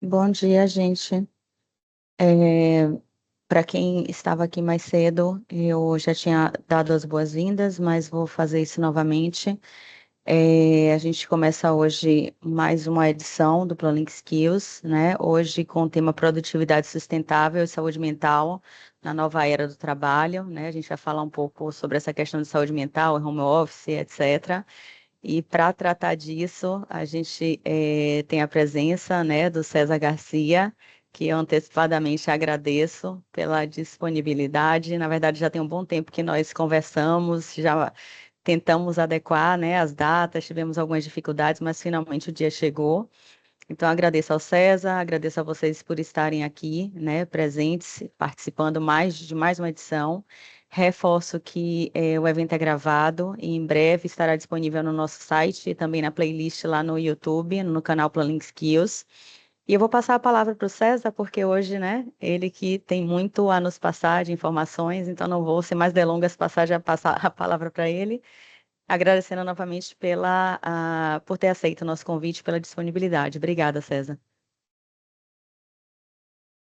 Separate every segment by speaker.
Speaker 1: Bom dia, gente. Para quem estava aqui mais cedo, eu já tinha dado as boas-vindas, mas vou fazer isso novamente. A gente começa hoje mais uma edição do Planning Skills, né? Hoje com o tema Produtividade Sustentável e Saúde Mental na nova era do trabalho, né? A gente vai falar um pouco sobre essa questão de saúde mental, home office, etc. E para tratar disso, a gente tem a presença, né, do César Garcia, que eu antecipadamente agradeço pela disponibilidade. Na verdade, já tem um bom tempo que nós conversamos, já tentamos adequar, né, as datas, tivemos algumas dificuldades, mas finalmente o dia chegou. Então, agradeço ao César, agradeço a vocês por estarem aqui, né, presentes, participando de mais uma edição. Reforço que o evento é gravado e em breve estará disponível no nosso site e também na playlist lá no YouTube, no canal Planning Skills. E eu vou passar a palavra para o César, porque hoje, né, ele que tem muito a nos passar de informações, então não vou, sem mais delongas, passar a palavra para ele. Agradecendo novamente por ter aceito o nosso convite, pela disponibilidade. Obrigada, César.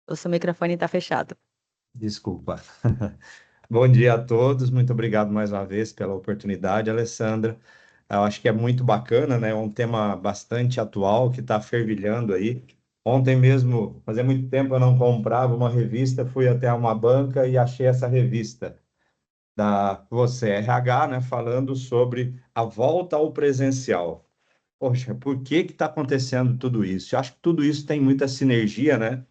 Speaker 1: O seu microfone está fechado.
Speaker 2: Desculpa. Bom dia a todos, muito obrigado mais uma vez pela oportunidade, Alessandra. Eu acho que é muito bacana, né? É um tema bastante atual que está fervilhando aí. Ontem mesmo, fazia muito tempo eu não comprava uma revista, fui até uma banca e achei essa revista da Você RH, né? Falando sobre a volta ao presencial. Poxa, por que que está acontecendo tudo isso? Eu acho que tudo isso tem muita sinergia, né?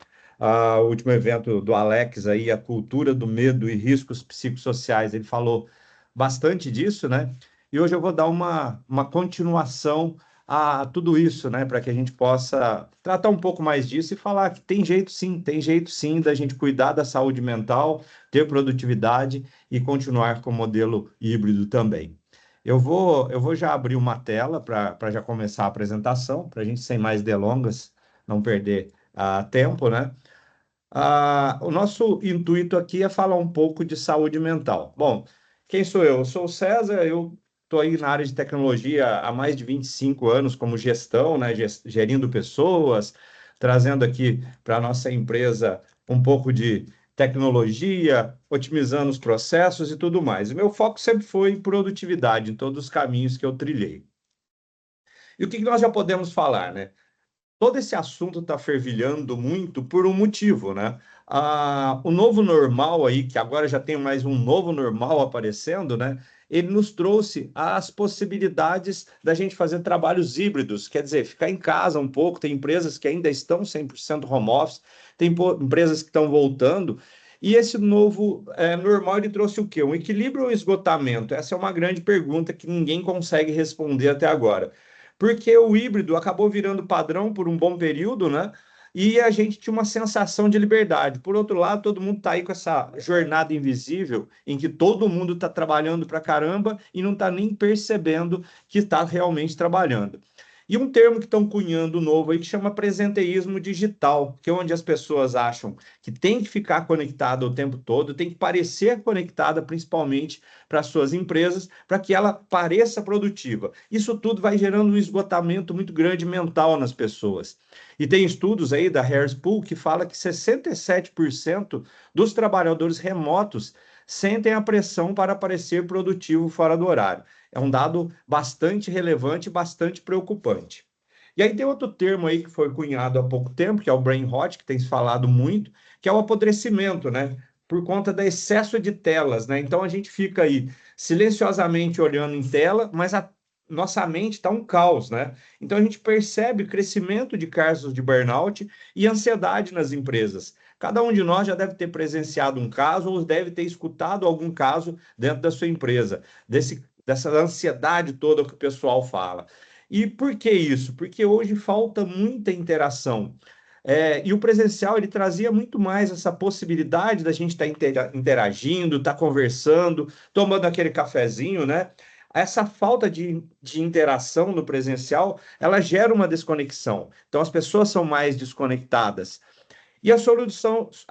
Speaker 2: O último evento do Alex aí, a cultura do medo e riscos psicossociais, ele falou bastante disso, né? E hoje eu vou dar uma continuação a tudo isso, né? Para que a gente possa tratar um pouco mais disso e falar que tem jeito sim da gente cuidar da saúde mental, ter produtividade e continuar com o modelo híbrido também. Eu vou já abrir uma tela para já começar a apresentação, para a gente, sem mais delongas, não perder tempo, né? O nosso intuito aqui é falar um pouco de saúde mental. Bom, quem sou eu? Eu sou o César, eu estou aí na área de tecnologia há mais de 25 anos como gestão, né? Gerindo pessoas, trazendo aqui para a nossa empresa um pouco de tecnologia, otimizando os processos e tudo mais. O meu foco sempre foi em produtividade, em todos os caminhos que eu trilhei. E o que que nós já podemos falar, né? Todo esse assunto está fervilhando muito por um motivo, né? O novo normal aí, que agora já tem mais um novo normal aparecendo, né? Ele nos trouxe as possibilidades da gente fazer trabalhos híbridos, quer dizer, ficar em casa um pouco. Tem empresas que ainda estão 100% home office, tem empresas que estão voltando. E esse novo normal, ele trouxe o quê? Um equilíbrio ou esgotamento? Essa é uma grande pergunta que ninguém consegue responder até agora, porque o híbrido acabou virando padrão por um bom período, né? E a gente tinha uma sensação de liberdade. Por outro lado, todo mundo está aí com essa jornada invisível, em que todo mundo está trabalhando para caramba e não está nem percebendo que está realmente trabalhando. E um termo que estão cunhando novo aí que chama presenteísmo digital, que é onde as pessoas acham que tem que ficar conectada o tempo todo, tem que parecer conectada principalmente para suas empresas, para que ela pareça produtiva. Isso tudo vai gerando um esgotamento muito grande mental nas pessoas. E tem estudos aí da Harris Poll que fala que 67% dos trabalhadores remotos sentem a pressão para parecer produtivo fora do horário. É um dado bastante relevante e bastante preocupante. E aí tem outro termo aí que foi cunhado há pouco tempo, que é o brain rot, que tem se falado muito, que é o apodrecimento, né? Por conta do excesso de telas, né? Então a gente fica aí silenciosamente olhando em tela, mas a nossa mente está um caos, né? Então a gente percebe crescimento de casos de burnout e ansiedade nas empresas. Cada um de nós já deve ter presenciado um caso ou deve ter escutado algum caso dentro da sua empresa, dessa ansiedade toda que o pessoal fala. E por que isso? Porque hoje falta muita interação. E o presencial ele trazia muito mais essa possibilidade da gente estar interagindo, estar conversando, tomando aquele cafezinho, né? Essa falta de interação no presencial, ela gera uma desconexão. Então, as pessoas são mais desconectadas. E a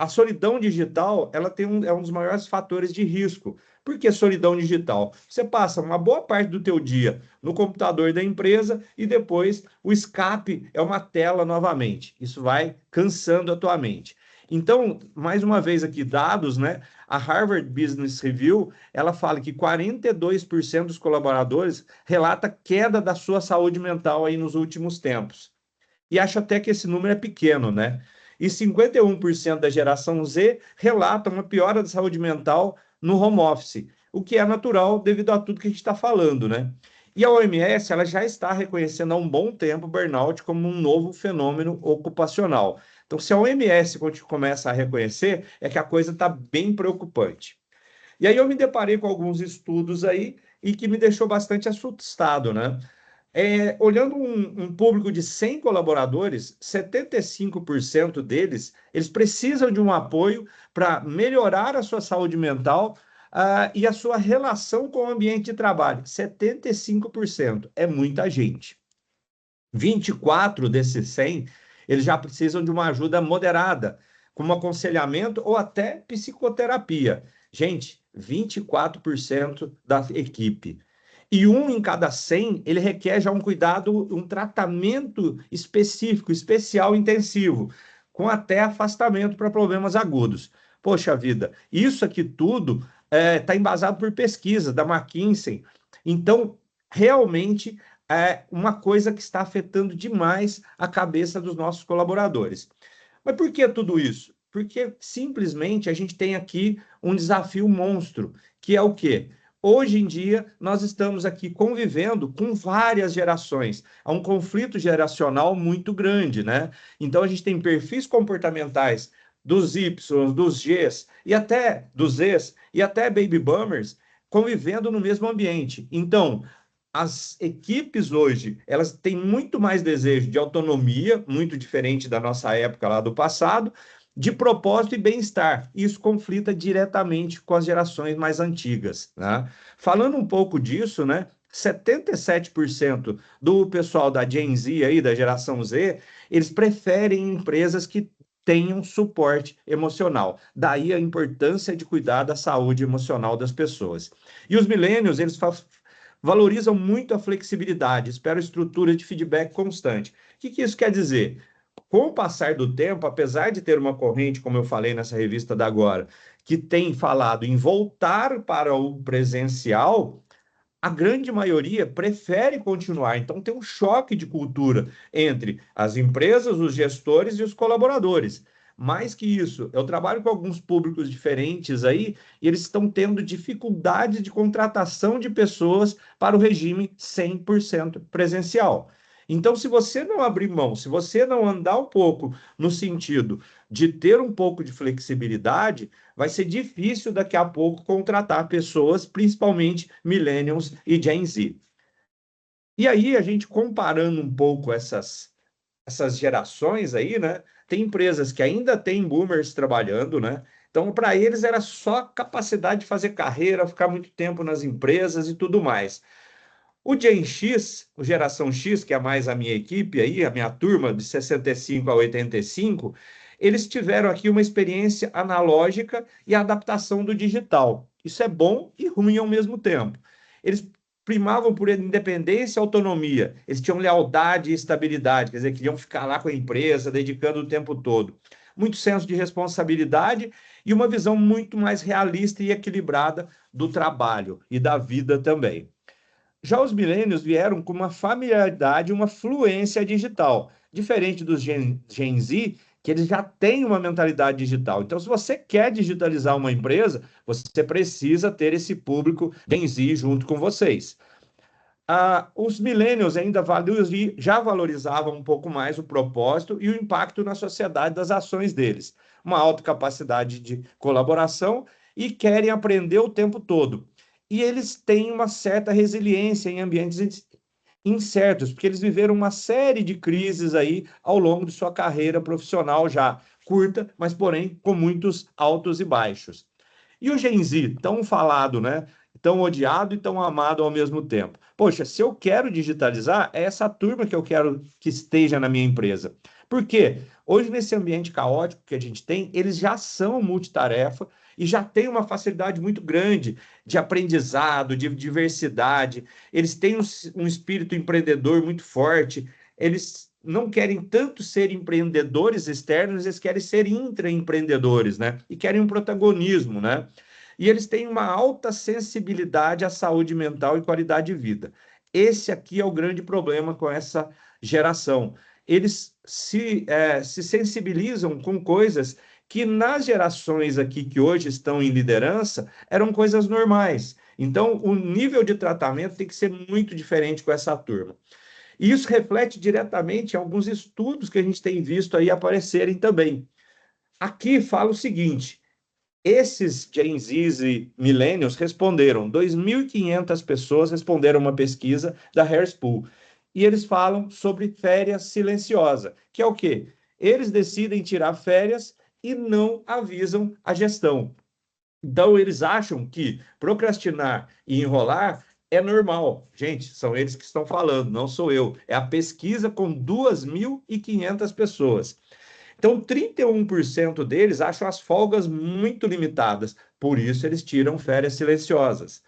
Speaker 2: solidão digital, ela é um dos maiores fatores de risco, Por que solidão digital? Você passa uma boa parte do teu dia no computador da empresa e depois o escape é uma tela novamente. Isso vai cansando a tua mente. Então, mais uma vez aqui, dados, né? A Harvard Business Review, ela fala que 42% dos colaboradores relata queda da sua saúde mental aí nos últimos tempos. E acho até que esse número é pequeno, né? E 51% da geração Z relata uma piora da saúde mental no home office, o que é natural devido a tudo que a gente está falando, né? E a OMS ela já está reconhecendo há um bom tempo o burnout como um novo fenômeno ocupacional. Então, se a OMS começa a reconhecer, é que a coisa está bem preocupante. E aí eu me deparei com alguns estudos aí e que me deixou bastante assustado, né? Olhando um público de 100 colaboradores, 75% deles, eles precisam de um apoio para melhorar a sua saúde mental, e a sua relação com o ambiente de trabalho. 75% é muita gente. 24 desses 100, eles já precisam de uma ajuda moderada, como aconselhamento ou até psicoterapia. Gente, 24% da equipe. E um em cada 100, ele requer já um cuidado, um tratamento específico, especial, intensivo, com até afastamento para problemas agudos. Poxa vida, isso aqui tudo está embasado por pesquisa da McKinsey. Então, realmente é uma coisa que está afetando demais a cabeça dos nossos colaboradores. Mas por que tudo isso? Porque simplesmente a gente tem aqui um desafio monstro, que é o quê? Hoje em dia, nós estamos aqui convivendo com várias gerações. Há um conflito geracional muito grande, né? Então, a gente tem perfis comportamentais dos Y, dos Gs e até dos Zs e até Baby Boomers convivendo no mesmo ambiente. Então, as equipes hoje, elas têm muito mais desejo de autonomia, muito diferente da nossa época lá do passado, de propósito e bem-estar. Isso conflita diretamente com as gerações mais antigas, né? Falando um pouco disso, né? 77% do pessoal da Gen Z aí, da geração Z, eles preferem empresas que tenham suporte emocional. Daí a importância de cuidar da saúde emocional das pessoas. E os millennials, eles valorizam muito a flexibilidade, esperam estrutura de feedback constante. O que isso quer dizer? Com o passar do tempo, apesar de ter uma corrente, como eu falei nessa revista da Agora, que tem falado em voltar para o presencial, a grande maioria prefere continuar. Então, tem um choque de cultura entre as empresas, os gestores e os colaboradores. Mais que isso, eu trabalho com alguns públicos diferentes aí e eles estão tendo dificuldade de contratação de pessoas para o regime 100% presencial. Então, se você não abrir mão, se você não andar um pouco no sentido de ter um pouco de flexibilidade, vai ser difícil daqui a pouco contratar pessoas, principalmente millennials e Gen Z. E aí, a gente comparando um pouco essas gerações aí, né? Tem empresas que ainda têm boomers trabalhando, né? Então, para eles era só capacidade de fazer carreira, ficar muito tempo nas empresas e tudo mais. O Gen X, o Geração X, que é mais a minha equipe aí, a minha turma de 65 a 85, eles tiveram aqui uma experiência analógica e a adaptação do digital. Isso é bom e ruim ao mesmo tempo. Eles primavam por independência e autonomia. Eles tinham lealdade e estabilidade, quer dizer, queriam ficar lá com a empresa, dedicando o tempo todo. Muito senso de responsabilidade e uma visão muito mais realista e equilibrada do trabalho e da vida também. Já os milênios vieram com uma familiaridade, uma fluência digital, diferente dos Gen Z, que eles já têm uma mentalidade digital. Então, se você quer digitalizar uma empresa, você precisa ter esse público Gen Z junto com vocês. Os millennials ainda já valorizavam um pouco mais o propósito e o impacto na sociedade das ações deles, uma alta capacidade de colaboração e querem aprender o tempo todo. E eles têm uma certa resiliência em ambientes incertos, porque eles viveram uma série de crises aí ao longo de sua carreira profissional já curta, mas porém com muitos altos e baixos. E o Gen Z, tão falado, né? Tão odiado e tão amado ao mesmo tempo. poxa, se eu quero digitalizar, é essa turma que eu quero que esteja na minha empresa. Por quê? Hoje, nesse ambiente caótico que a gente tem, eles já são multitarefa e já têm uma facilidade muito grande de aprendizado, de diversidade. Eles têm um espírito empreendedor muito forte. Eles não querem tanto ser empreendedores externos, eles querem ser intraempreendedores, né? E querem um protagonismo, né? E eles têm uma alta sensibilidade à saúde mental e qualidade de vida. Esse aqui é o grande problema com essa geração. Eles se sensibilizam com coisas que nas gerações aqui que hoje estão em liderança eram coisas normais. Então, o nível de tratamento tem que ser muito diferente com essa turma. E isso reflete diretamente em alguns estudos que a gente tem visto aí aparecerem também. Aqui fala o seguinte: esses Gen Zs e Millennials responderam, 2.500 pessoas responderam uma pesquisa da Harris Poll. E eles falam sobre férias silenciosa, que é o quê? Eles decidem tirar férias e não avisam a gestão. Então, eles acham que procrastinar e enrolar é normal. Gente, são eles que estão falando, não sou eu. É a pesquisa com 2.500 pessoas. Então, 31% deles acham as folgas muito limitadas, por isso eles tiram férias silenciosas.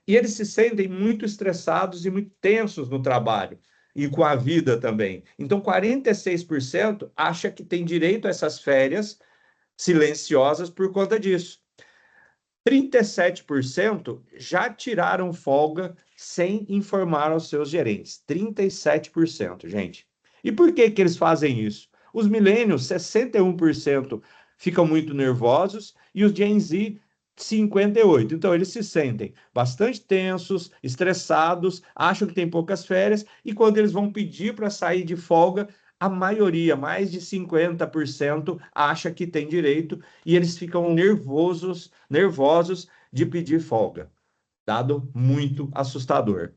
Speaker 2: E eles se sentem muito estressados e muito tensos no trabalho e com a vida também. Então, 46% acha que tem direito a essas férias silenciosas por conta disso. 37% já tiraram folga sem informar aos seus gerentes. 37%, gente. E por que que eles fazem isso? Os millennials, 61%, ficam muito nervosos e os Gen Z, 58%. Então, eles se sentem bastante tensos, estressados, acham que tem poucas férias e quando eles vão pedir para sair de folga, a maioria, mais de 50%, acha que tem direito e eles ficam nervosos de pedir folga. Dado muito assustador.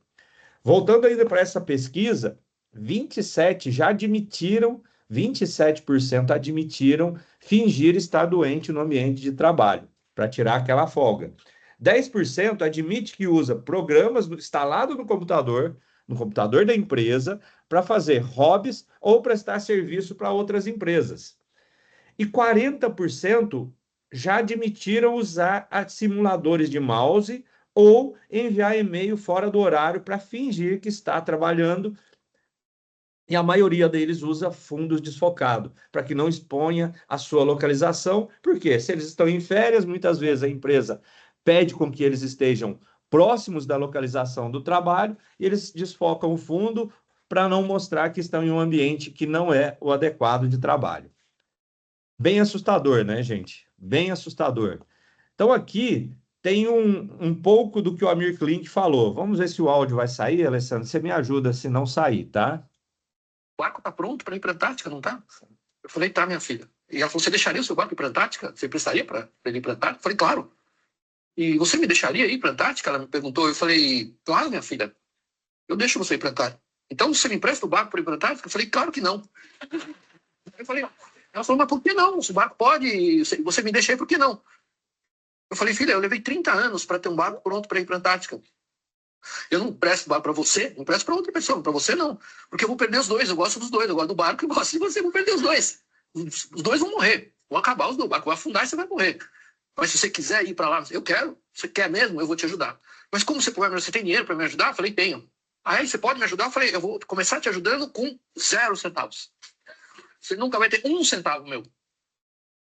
Speaker 2: Voltando ainda para essa pesquisa, 27% admitiram fingir estar doente no ambiente de trabalho, para tirar aquela folga. 10% admite que usa programas instalados no computador da empresa, para fazer hobbies ou prestar serviço para outras empresas. E 40% já admitiram usar simuladores de mouse ou enviar e-mail fora do horário para fingir que está trabalhando. E a maioria deles usa fundos desfocados, para que não exponha a sua localização. Porque se eles estão em férias, muitas vezes a empresa pede com que eles estejam próximos da localização do trabalho e eles desfocam o fundo para não mostrar que estão em um ambiente que não é o adequado de trabalho. Bem assustador, né, gente? Bem assustador. Então, aqui tem um pouco do que o Amir Klink falou. Vamos ver se o áudio vai sair, Alessandro. Você me ajuda se não sair, tá?
Speaker 3: O barco tá pronto para ir para a Antártica, não tá? Eu falei, tá, minha filha. E ela falou, você deixaria o seu barco ir para a Antártica? Você prestaria para ele ir para a Antártica? Eu falei, claro. E você me deixaria ir para a Antártica? Ela me perguntou. Eu falei, claro, minha filha. Eu deixo você ir para a Antártica. Então, você me empresta o barco para ir para a Antártica? Eu falei, claro que não. Eu falei, ela falou, mas por que não? Se o barco pode, você me deixa aí, por que não? Eu falei, filha, eu levei 30 anos para ter um barco pronto para ir para a Antártica. Eu não presto barco para você, não presto para outra pessoa, para você não. Porque eu vou perder os dois, eu gosto dos dois, eu gosto do barco e gosto de você, vou perder os dois. Os dois vão morrer, vão acabar os dois, o barco vai afundar e você vai morrer. Mas se você quiser ir para lá, eu quero, você quer mesmo, eu vou te ajudar. Mas como você tem dinheiro para me ajudar? Eu falei, tenho. Aí você pode me ajudar? Eu falei, eu vou começar te ajudando com 0 centavos. Você nunca vai ter 1 centavo meu.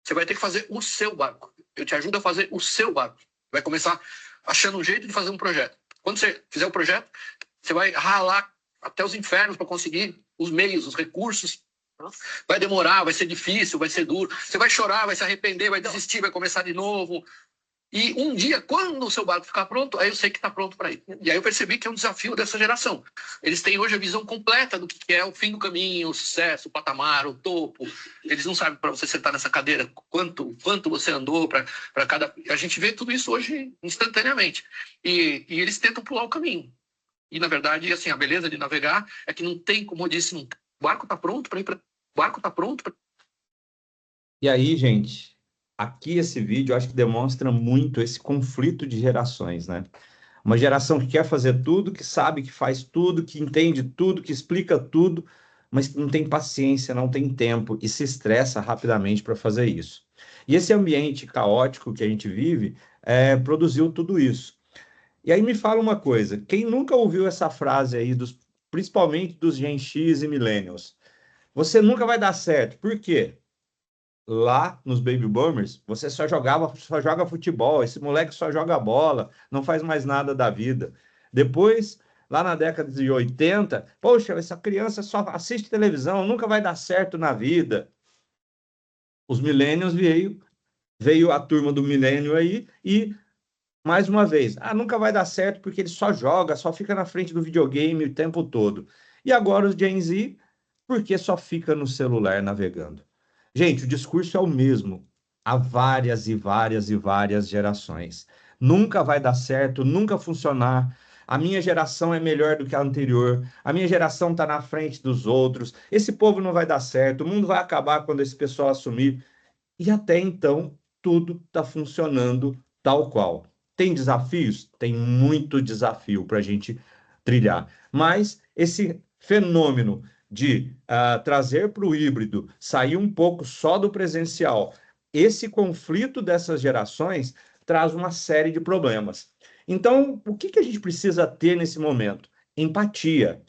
Speaker 3: Você vai ter que fazer o seu barco. Eu te ajudo a fazer o seu barco. Vai começar achando um jeito de fazer um projeto. Quando você fizer o projeto, você vai ralar até os infernos para conseguir os meios, os recursos. Vai demorar, vai ser difícil, vai ser duro. Você vai chorar, vai se arrepender, vai desistir, vai começar de novo. E um dia, quando o seu barco ficar pronto, aí eu sei que está pronto para ir. E aí eu percebi que é um desafio dessa geração. Eles têm hoje a visão completa do que é o fim do caminho, o sucesso, o patamar, o topo. Eles não sabem para você sentar nessa cadeira quanto você andou para cada... A gente vê tudo isso hoje instantaneamente. E eles tentam pular o caminho. E, na verdade, assim, a beleza de navegar é que não tem, como eu disse, o barco está pronto para ir para... O barco está pronto para...
Speaker 2: E aí, gente, aqui esse vídeo eu acho que demonstra muito esse conflito de gerações, né? Uma geração que quer fazer tudo, que sabe que faz tudo, que entende tudo, que explica tudo, mas que não tem paciência, não tem tempo e se estressa rapidamente para fazer isso. E esse ambiente caótico que a gente vive produziu tudo isso. E aí me fala uma coisa, quem nunca ouviu essa frase aí, principalmente dos Gen X e Millennials? Você nunca vai dar certo. Por quê? Lá nos Baby Boomers, você só joga futebol, esse moleque só joga bola, não faz mais nada da vida. Depois, lá na década de 80, poxa, essa criança só assiste televisão, nunca vai dar certo na vida. Os Millennials veio a turma do Millennial aí e mais uma vez, nunca vai dar certo porque ele só joga, só fica na frente do videogame o tempo todo. E agora os Gen Z, porque só fica no celular navegando. Gente, o discurso é o mesmo há várias e várias e várias gerações. Nunca vai dar certo, nunca funcionar. A minha geração é melhor do que a anterior. A minha geração está na frente dos outros. Esse povo não vai dar certo. O mundo vai acabar quando esse pessoal assumir. E até então, tudo está funcionando tal qual. Tem desafios? Tem muito desafio para a gente trilhar. Mas esse fenômeno de trazer para o híbrido, sair um pouco só do presencial, esse conflito dessas gerações traz uma série de problemas. Então, o que a gente precisa ter nesse momento? Empatia.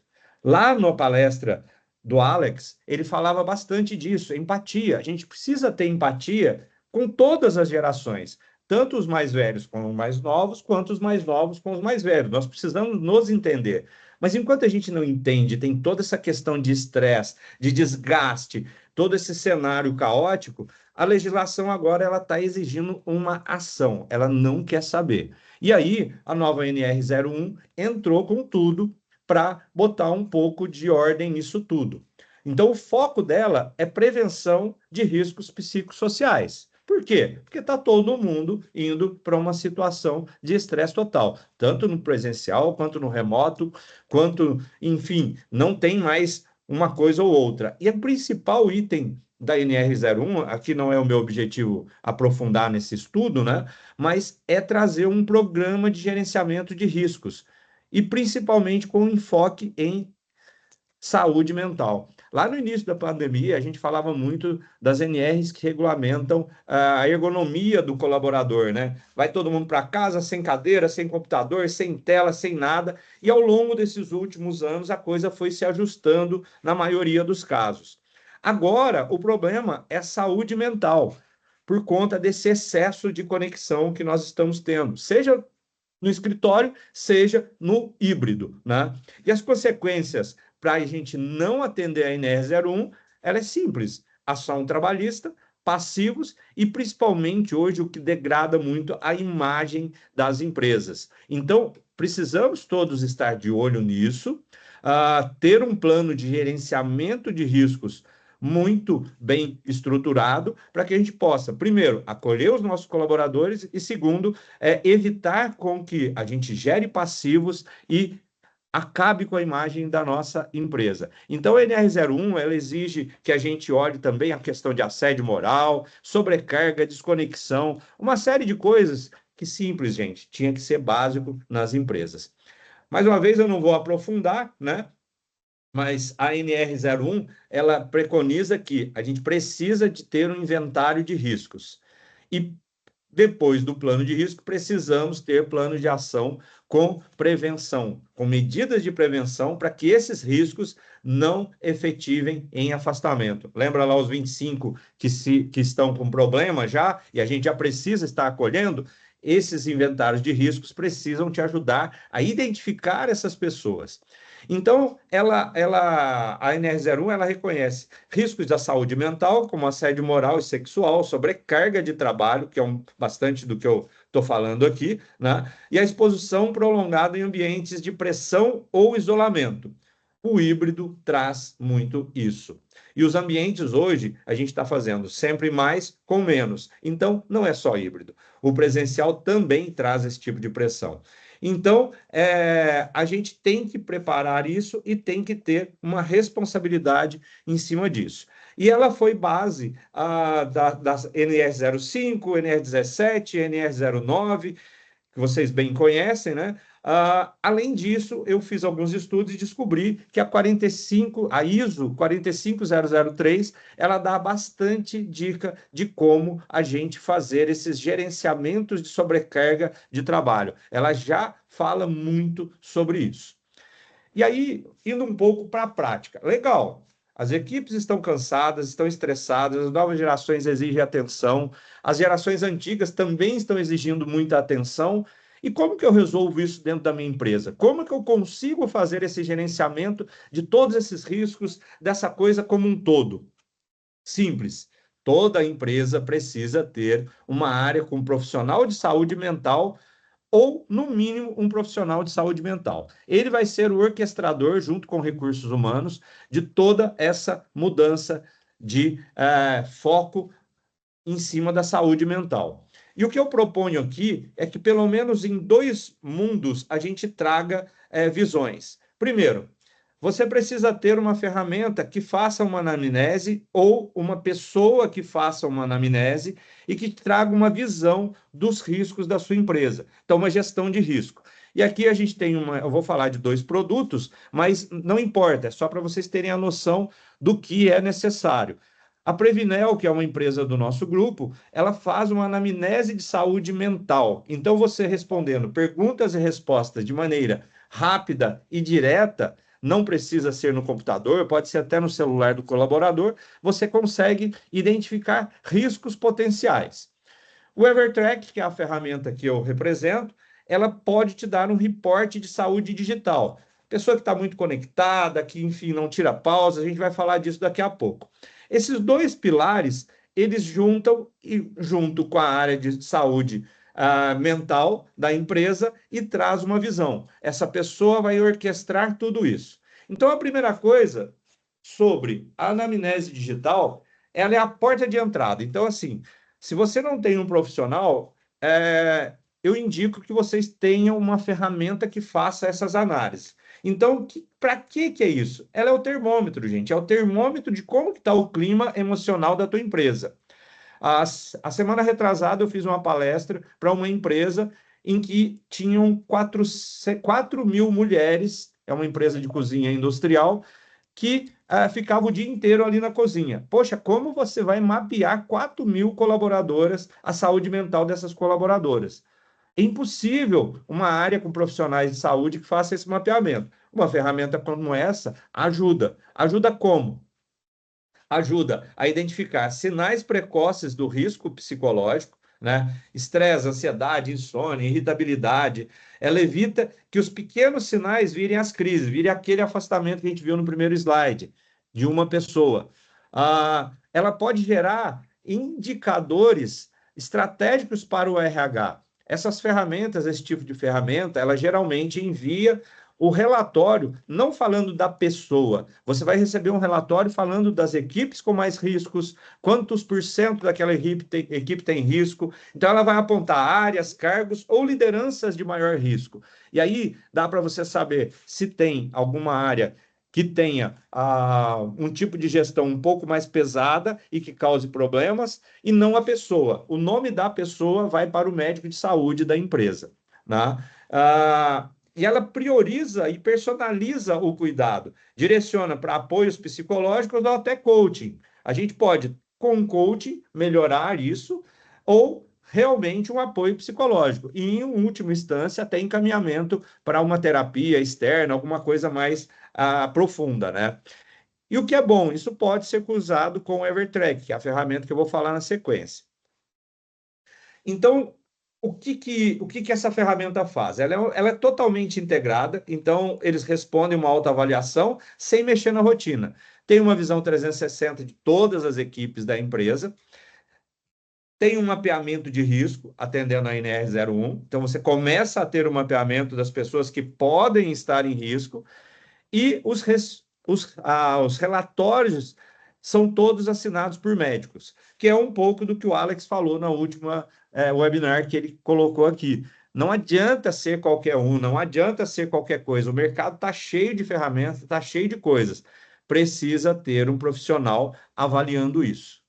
Speaker 2: Lá na palestra do Alex, ele falava bastante disso, empatia. A gente precisa ter empatia com todas as gerações, tanto os mais velhos com os mais novos, quanto os mais novos com os mais velhos. Nós precisamos nos entender. Mas enquanto a gente não entende, tem toda essa questão de estresse, de desgaste, todo esse cenário caótico, a legislação agora ela está exigindo uma ação, ela não quer saber. E aí, a nova NR01 entrou com tudo para botar um pouco de ordem nisso tudo. Então, o foco dela é prevenção de riscos psicossociais. Por quê? Porque está todo mundo indo para uma situação de estresse total, tanto no presencial, quanto no remoto, quanto, enfim, não tem mais uma coisa ou outra. E o principal item da NR01, aqui não é o meu objetivo aprofundar nesse estudo, né? Mas é trazer um programa de gerenciamento de riscos e principalmente com enfoque em saúde mental. Lá no início da pandemia, a gente falava muito das NRs que regulamentam a ergonomia do colaborador, né? Vai todo mundo para casa sem cadeira, sem computador, sem tela, sem nada. E ao longo desses últimos anos, a coisa foi se ajustando na maioria dos casos. Agora, o problema é saúde mental, por conta desse excesso de conexão que nós estamos tendo, seja no escritório, seja no híbrido, né? E as consequências para a gente não atender a NR01, ela é simples, ação trabalhista, passivos e principalmente hoje o que degrada muito a imagem das empresas. Então, precisamos todos estar de olho nisso, ter um plano de gerenciamento de riscos muito bem estruturado para que a gente possa, primeiro, acolher os nossos colaboradores e, segundo, evitar com que a gente gere passivos e acabe com a imagem da nossa empresa. Então, a NR01, ela exige que a gente olhe também a questão de assédio moral, sobrecarga, desconexão, uma série de coisas que simples, gente, tinha que ser básico nas empresas. Mais uma vez, eu não vou aprofundar, né? Mas a NR01, ela preconiza que a gente precisa de ter um inventário de riscos. E depois do plano de risco, precisamos ter plano de ação com prevenção, com medidas de prevenção para que esses riscos não efetivem em afastamento. Lembra lá os 25 que estão com problema já, e a gente já precisa estar acolhendo? Esses inventários de riscos precisam te ajudar a identificar essas pessoas. Então, a NR01 ela reconhece riscos da saúde mental, como assédio moral e sexual, sobrecarga de trabalho, que é bastante do que eu estou falando aqui, né? E a exposição prolongada em ambientes de pressão ou isolamento. O híbrido traz muito isso. E os ambientes hoje, a gente está fazendo sempre mais com menos. Então, não é só híbrido. O presencial também traz esse tipo de pressão. Então, a gente tem que preparar isso e tem que ter uma responsabilidade em cima disso. E ela foi base das NR05, NR17, NR09, que vocês bem conhecem, né? Além disso, eu fiz alguns estudos e descobri que a ISO 45003, ela dá bastante dica de como a gente fazer esses gerenciamentos de sobrecarga de trabalho. Ela já fala muito sobre isso. E aí, indo um pouco para a prática. Legal, as equipes estão cansadas, estão estressadas, as novas gerações exigem atenção, as gerações antigas também estão exigindo muita atenção. E como que eu resolvo isso dentro da minha empresa? Como que eu consigo fazer esse gerenciamento de todos esses riscos, dessa coisa como um todo? Simples. Toda empresa precisa ter uma área com um profissional de saúde mental ou, no mínimo, um profissional de saúde mental. Ele vai ser o orquestrador, junto com recursos humanos, de toda essa mudança de foco em cima da saúde mental. E o que eu proponho aqui é que, pelo menos em 2 mundos, a gente traga visões. Primeiro, você precisa ter uma ferramenta que faça uma anamnese ou uma pessoa que faça uma anamnese e que traga uma visão dos riscos da sua empresa. Então, uma gestão de risco. E aqui a gente tem eu vou falar de 2 produtos, mas não importa, é só para vocês terem a noção do que é necessário. A Previnel, que é uma empresa do nosso grupo, ela faz uma anamnese de saúde mental. Então, você respondendo perguntas e respostas de maneira rápida e direta, não precisa ser no computador, pode ser até no celular do colaborador, você consegue identificar riscos potenciais. O Evertrack, que é a ferramenta que eu represento, ela pode te dar um reporte de saúde digital. Pessoa que está muito conectada, que, enfim, não tira pausa, a gente vai falar disso daqui a pouco. Esses 2 pilares, eles juntam, junto com a área de saúde mental da empresa e traz uma visão. Essa pessoa vai orquestrar tudo isso. Então, a primeira coisa sobre a anamnese digital, ela é a porta de entrada. Então, assim, se você não tem um profissional, eu indico que vocês tenham uma ferramenta que faça essas análises. Então, para que é isso? Ela é o termômetro, gente. É o termômetro de como está o clima emocional da tua empresa. A semana retrasada, eu fiz uma palestra para uma empresa em que tinham 4.000 mulheres, é uma empresa de cozinha industrial, que ficava o dia inteiro ali na cozinha. Poxa, como você vai mapear 4.000 colaboradoras, a saúde mental dessas colaboradoras? É impossível uma área com profissionais de saúde que faça esse mapeamento. Uma ferramenta como essa ajuda. Ajuda como? Ajuda a identificar sinais precoces do risco psicológico, né? Estresse, ansiedade, insônia, irritabilidade. Ela evita que os pequenos sinais virem as crises, virem aquele afastamento que a gente viu no primeiro slide de uma pessoa. Ela pode gerar indicadores estratégicos para o RH. Essas ferramentas, esse tipo de ferramenta, ela geralmente envia o relatório, não falando da pessoa, você vai receber um relatório falando das equipes com mais riscos, quantos por cento daquela equipe tem risco. Então, ela vai apontar áreas, cargos ou lideranças de maior risco. E aí, dá para você saber se tem alguma área que tenha um tipo de gestão um pouco mais pesada e que cause problemas, e não a pessoa. O nome da pessoa vai para o médico de saúde da empresa, né? E ela prioriza e personaliza o cuidado, direciona para apoios psicológicos ou até coaching. A gente pode, com coaching, melhorar isso, ou realmente um apoio psicológico. E, em última instância, até encaminhamento para uma terapia externa, alguma coisa mais profunda, né? E o que é bom, isso pode ser usado com o Evertrack, que é a ferramenta que eu vou falar na sequência. Então, o que essa ferramenta faz? Ela é totalmente integrada, então eles respondem uma autoavaliação sem mexer na rotina. Tem uma visão 360 de todas as equipes da empresa, tem um mapeamento de risco, atendendo a NR01, então você começa a ter um mapeamento das pessoas que podem estar em risco, e os relatórios são todos assinados por médicos, que é um pouco do que o Alex falou na última webinar que ele colocou aqui. Não adianta ser qualquer um, não adianta ser qualquer coisa. O mercado está cheio de ferramentas, está cheio de coisas. Precisa ter um profissional avaliando isso.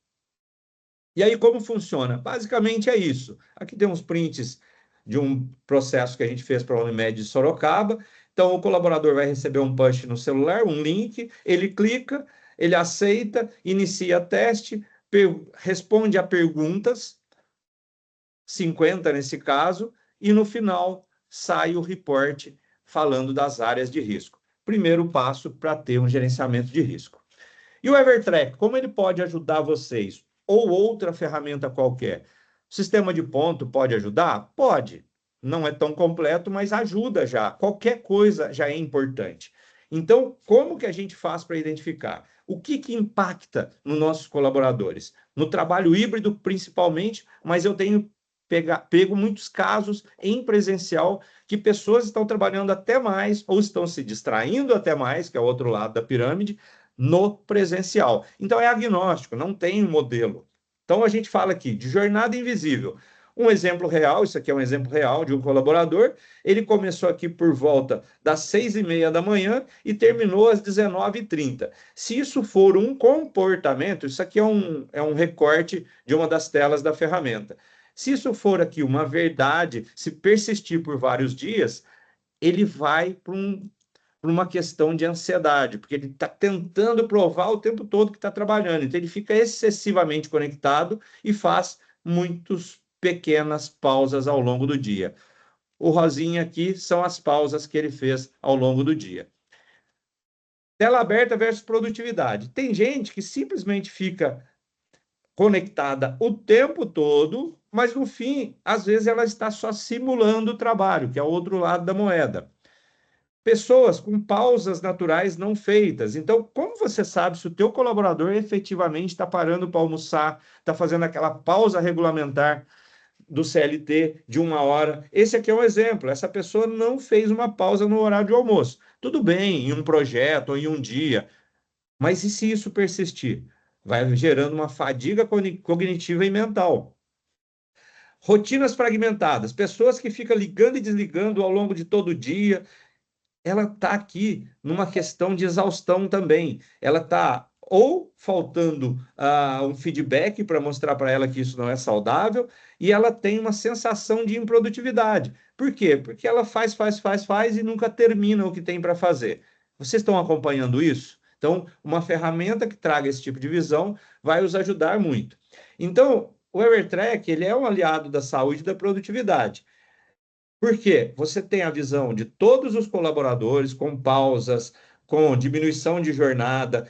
Speaker 2: E aí, como funciona? Basicamente é isso. Aqui tem uns prints de um processo que a gente fez para a Unimed de Sorocaba. Então, o colaborador vai receber um push no celular, um link, ele clica, ele aceita, inicia teste, responde a perguntas, 50 nesse caso, e no final sai o reporte falando das áreas de risco. Primeiro passo para ter um gerenciamento de risco. E o Evertrack, como ele pode ajudar vocês? Ou outra ferramenta qualquer? O sistema de ponto pode ajudar? Pode. Não é tão completo, mas ajuda já. Qualquer coisa já é importante. Então, como que a gente faz para identificar? O que impacta nos nossos colaboradores? No trabalho híbrido, principalmente, mas eu tenho pego muitos casos em presencial que pessoas estão trabalhando até mais ou estão se distraindo até mais, que é o outro lado da pirâmide, no presencial. Então, é agnóstico, não tem um modelo. Então, a gente fala aqui de jornada invisível. Um exemplo real, isso aqui é um exemplo real de um colaborador, ele começou aqui por volta das 6h30 da manhã e terminou às 19h30. Se isso for um comportamento, isso aqui é um recorte de uma das telas da ferramenta. Se isso for aqui uma verdade, se persistir por vários dias, ele vai para uma questão de ansiedade, porque ele está tentando provar o tempo todo que está trabalhando. Então, ele fica excessivamente conectado e faz muitas pequenas pausas ao longo do dia. O rosinha aqui são as pausas que ele fez ao longo do dia. Tela aberta versus produtividade. Tem gente que simplesmente fica conectada o tempo todo, mas no fim, às vezes ela está só simulando o trabalho, que é o outro lado da moeda. Pessoas com pausas naturais não feitas. Então, como você sabe se o teu colaborador efetivamente está parando para almoçar, está fazendo aquela pausa regulamentar do CLT de 1 hora? Esse aqui é um exemplo. Essa pessoa não fez uma pausa no horário de almoço. Tudo bem, em um projeto ou em um dia, mas e se isso persistir? Vai gerando uma fadiga cognitiva e mental. Rotinas fragmentadas, pessoas que ficam ligando e desligando ao longo de todo o dia, ela está aqui numa questão de exaustão também. Ela está ou faltando um feedback para mostrar para ela que isso não é saudável, e ela tem uma sensação de improdutividade. Por quê? Porque ela faz e nunca termina o que tem para fazer. Vocês estão acompanhando isso? Então, uma ferramenta que traga esse tipo de visão vai os ajudar muito. Então, o Evertrack, ele é um aliado da saúde e da produtividade. Por quê? Você tem a visão de todos os colaboradores, com pausas, com diminuição de jornada,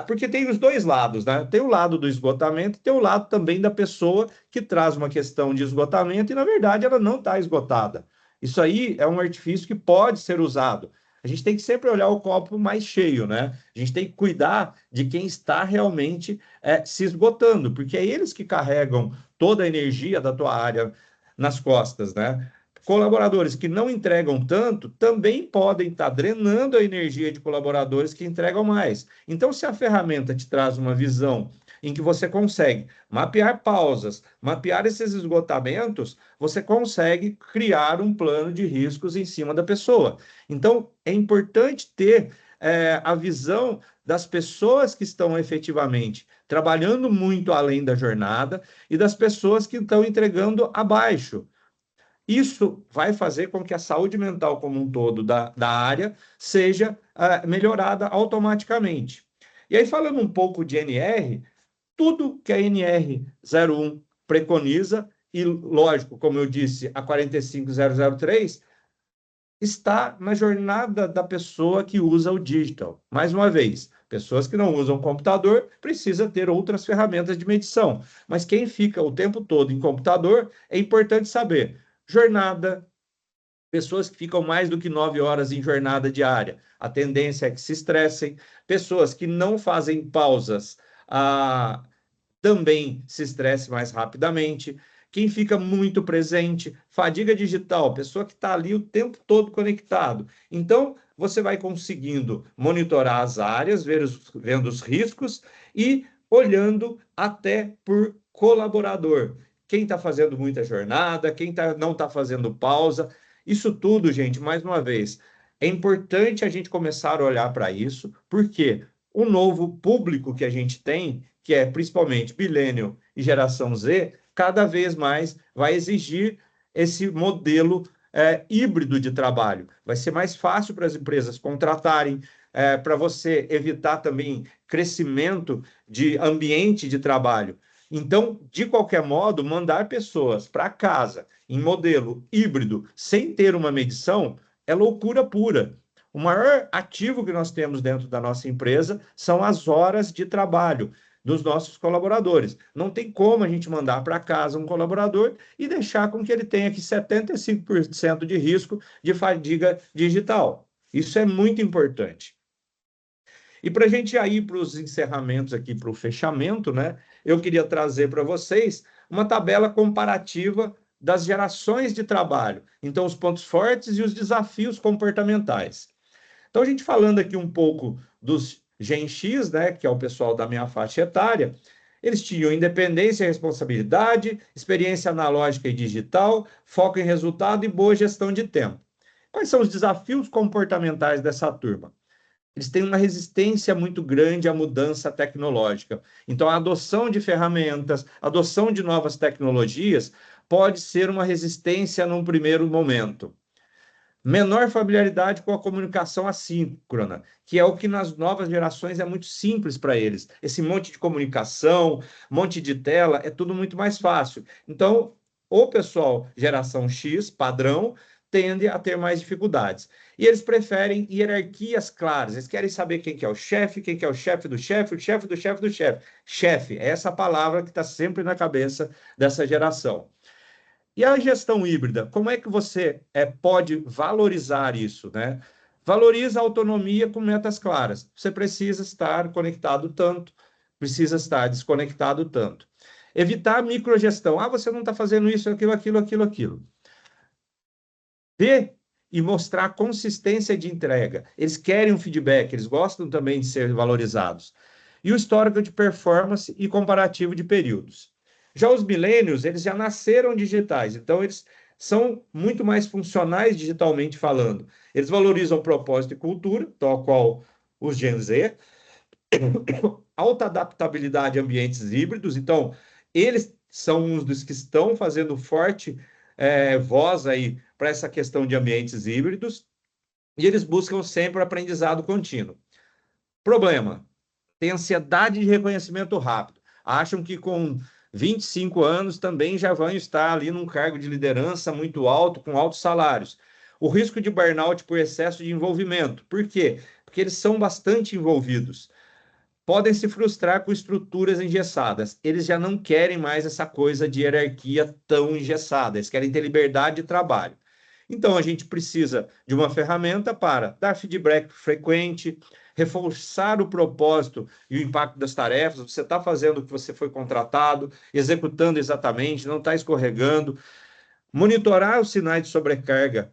Speaker 2: porque tem os dois lados, né? Tem o lado do esgotamento e tem o lado também da pessoa que traz uma questão de esgotamento e, na verdade, ela não está esgotada. Isso aí é um artifício que pode ser usado. A gente tem que sempre olhar o copo mais cheio, né? A gente tem que cuidar de quem está realmente se esgotando, porque é eles que carregam toda a energia da tua área nas costas, né? Colaboradores que não entregam tanto também podem estar drenando a energia de colaboradores que entregam mais. Então, se a ferramenta te traz uma visão em que você consegue mapear pausas, mapear esses esgotamentos, você consegue criar um plano de riscos em cima da pessoa. Então, é importante ter a visão das pessoas que estão efetivamente trabalhando muito além da jornada e das pessoas que estão entregando abaixo. Isso vai fazer com que a saúde mental como um todo da área seja melhorada automaticamente. E aí, falando um pouco de NR, tudo que a NR01 preconiza, e lógico, como eu disse, a 45003, está na jornada da pessoa que usa o digital. Mais uma vez, pessoas que não usam computador precisam ter outras ferramentas de medição. Mas quem fica o tempo todo em computador, é importante saber. Jornada, pessoas que ficam mais do que 9 horas em jornada diária, a tendência é que se estressem. Pessoas que não fazem pausas, também se estresse mais rapidamente. Quem fica muito presente, fadiga digital, pessoa que está ali o tempo todo conectado. Então, você vai conseguindo monitorar as áreas, vendo os riscos e olhando até por colaborador. Quem está fazendo muita jornada, quem não está fazendo pausa. Isso tudo, gente, mais uma vez, é importante a gente começar a olhar para isso, porque o novo público que a gente tem, que é principalmente millennial e geração Z, cada vez mais vai exigir esse modelo híbrido de trabalho. Vai ser mais fácil para as empresas contratarem, para você evitar também crescimento de ambiente de trabalho. Então, de qualquer modo, mandar pessoas para casa em modelo híbrido, sem ter uma medição, é loucura pura. O maior ativo que nós temos dentro da nossa empresa são as horas de trabalho dos nossos colaboradores. Não tem como a gente mandar para casa um colaborador e deixar com que ele tenha aqui 75% de risco de fadiga digital. Isso é muito importante. E para a gente ir para os encerramentos aqui, para o fechamento, né, eu queria trazer para vocês uma tabela comparativa das gerações de trabalho. Então, os pontos fortes e os desafios comportamentais. Então, a gente falando aqui um pouco dos Gen X, né, que é o pessoal da minha faixa etária, eles tinham independência e responsabilidade, experiência analógica e digital, foco em resultado e boa gestão de tempo. Quais são os desafios comportamentais dessa turma? Eles têm uma resistência muito grande à mudança tecnológica. Então, a adoção de ferramentas, a adoção de novas tecnologias pode ser uma resistência num primeiro momento. Menor familiaridade com a comunicação assíncrona, que é o que nas novas gerações é muito simples para eles. Esse monte de comunicação, monte de tela, é tudo muito mais fácil. Então, o pessoal geração X, padrão, tende a ter mais dificuldades. E eles preferem hierarquias claras. Eles querem saber quem que é o chefe, quem que é o chefe do chefe, o chefe do chefe do chefe. Chefe, é essa palavra que está sempre na cabeça dessa geração. E a gestão híbrida, como é que você pode valorizar isso, né? Valoriza a autonomia com metas claras. Você precisa estar conectado tanto, precisa estar desconectado tanto. Evitar microgestão. Ah, você não está fazendo isso, aquilo. Ver e mostrar consistência de entrega. Eles querem um feedback, eles gostam também de ser valorizados. E o histórico de performance e comparativo de períodos. Já os millennials, eles já nasceram digitais, então eles são muito mais funcionais digitalmente falando. Eles valorizam propósito e cultura, tal qual os Gen Z, alta adaptabilidade a ambientes híbridos, então eles são uns dos que estão fazendo forte voz aí para essa questão de ambientes híbridos, e eles buscam sempre aprendizado contínuo. Problema, tem ansiedade de reconhecimento rápido. Acham que com 25 anos também já vão estar ali num cargo de liderança muito alto, com altos salários. O risco de burnout por excesso de envolvimento. Por quê? Porque eles são bastante envolvidos. Podem se frustrar com estruturas engessadas. Eles já não querem mais essa coisa de hierarquia tão engessada. Eles querem ter liberdade de trabalho. Então, a gente precisa de uma ferramenta para dar feedback frequente, reforçar o propósito e o impacto das tarefas. Você está fazendo o que você foi contratado, executando exatamente, não está escorregando. Monitorar os sinais de sobrecarga.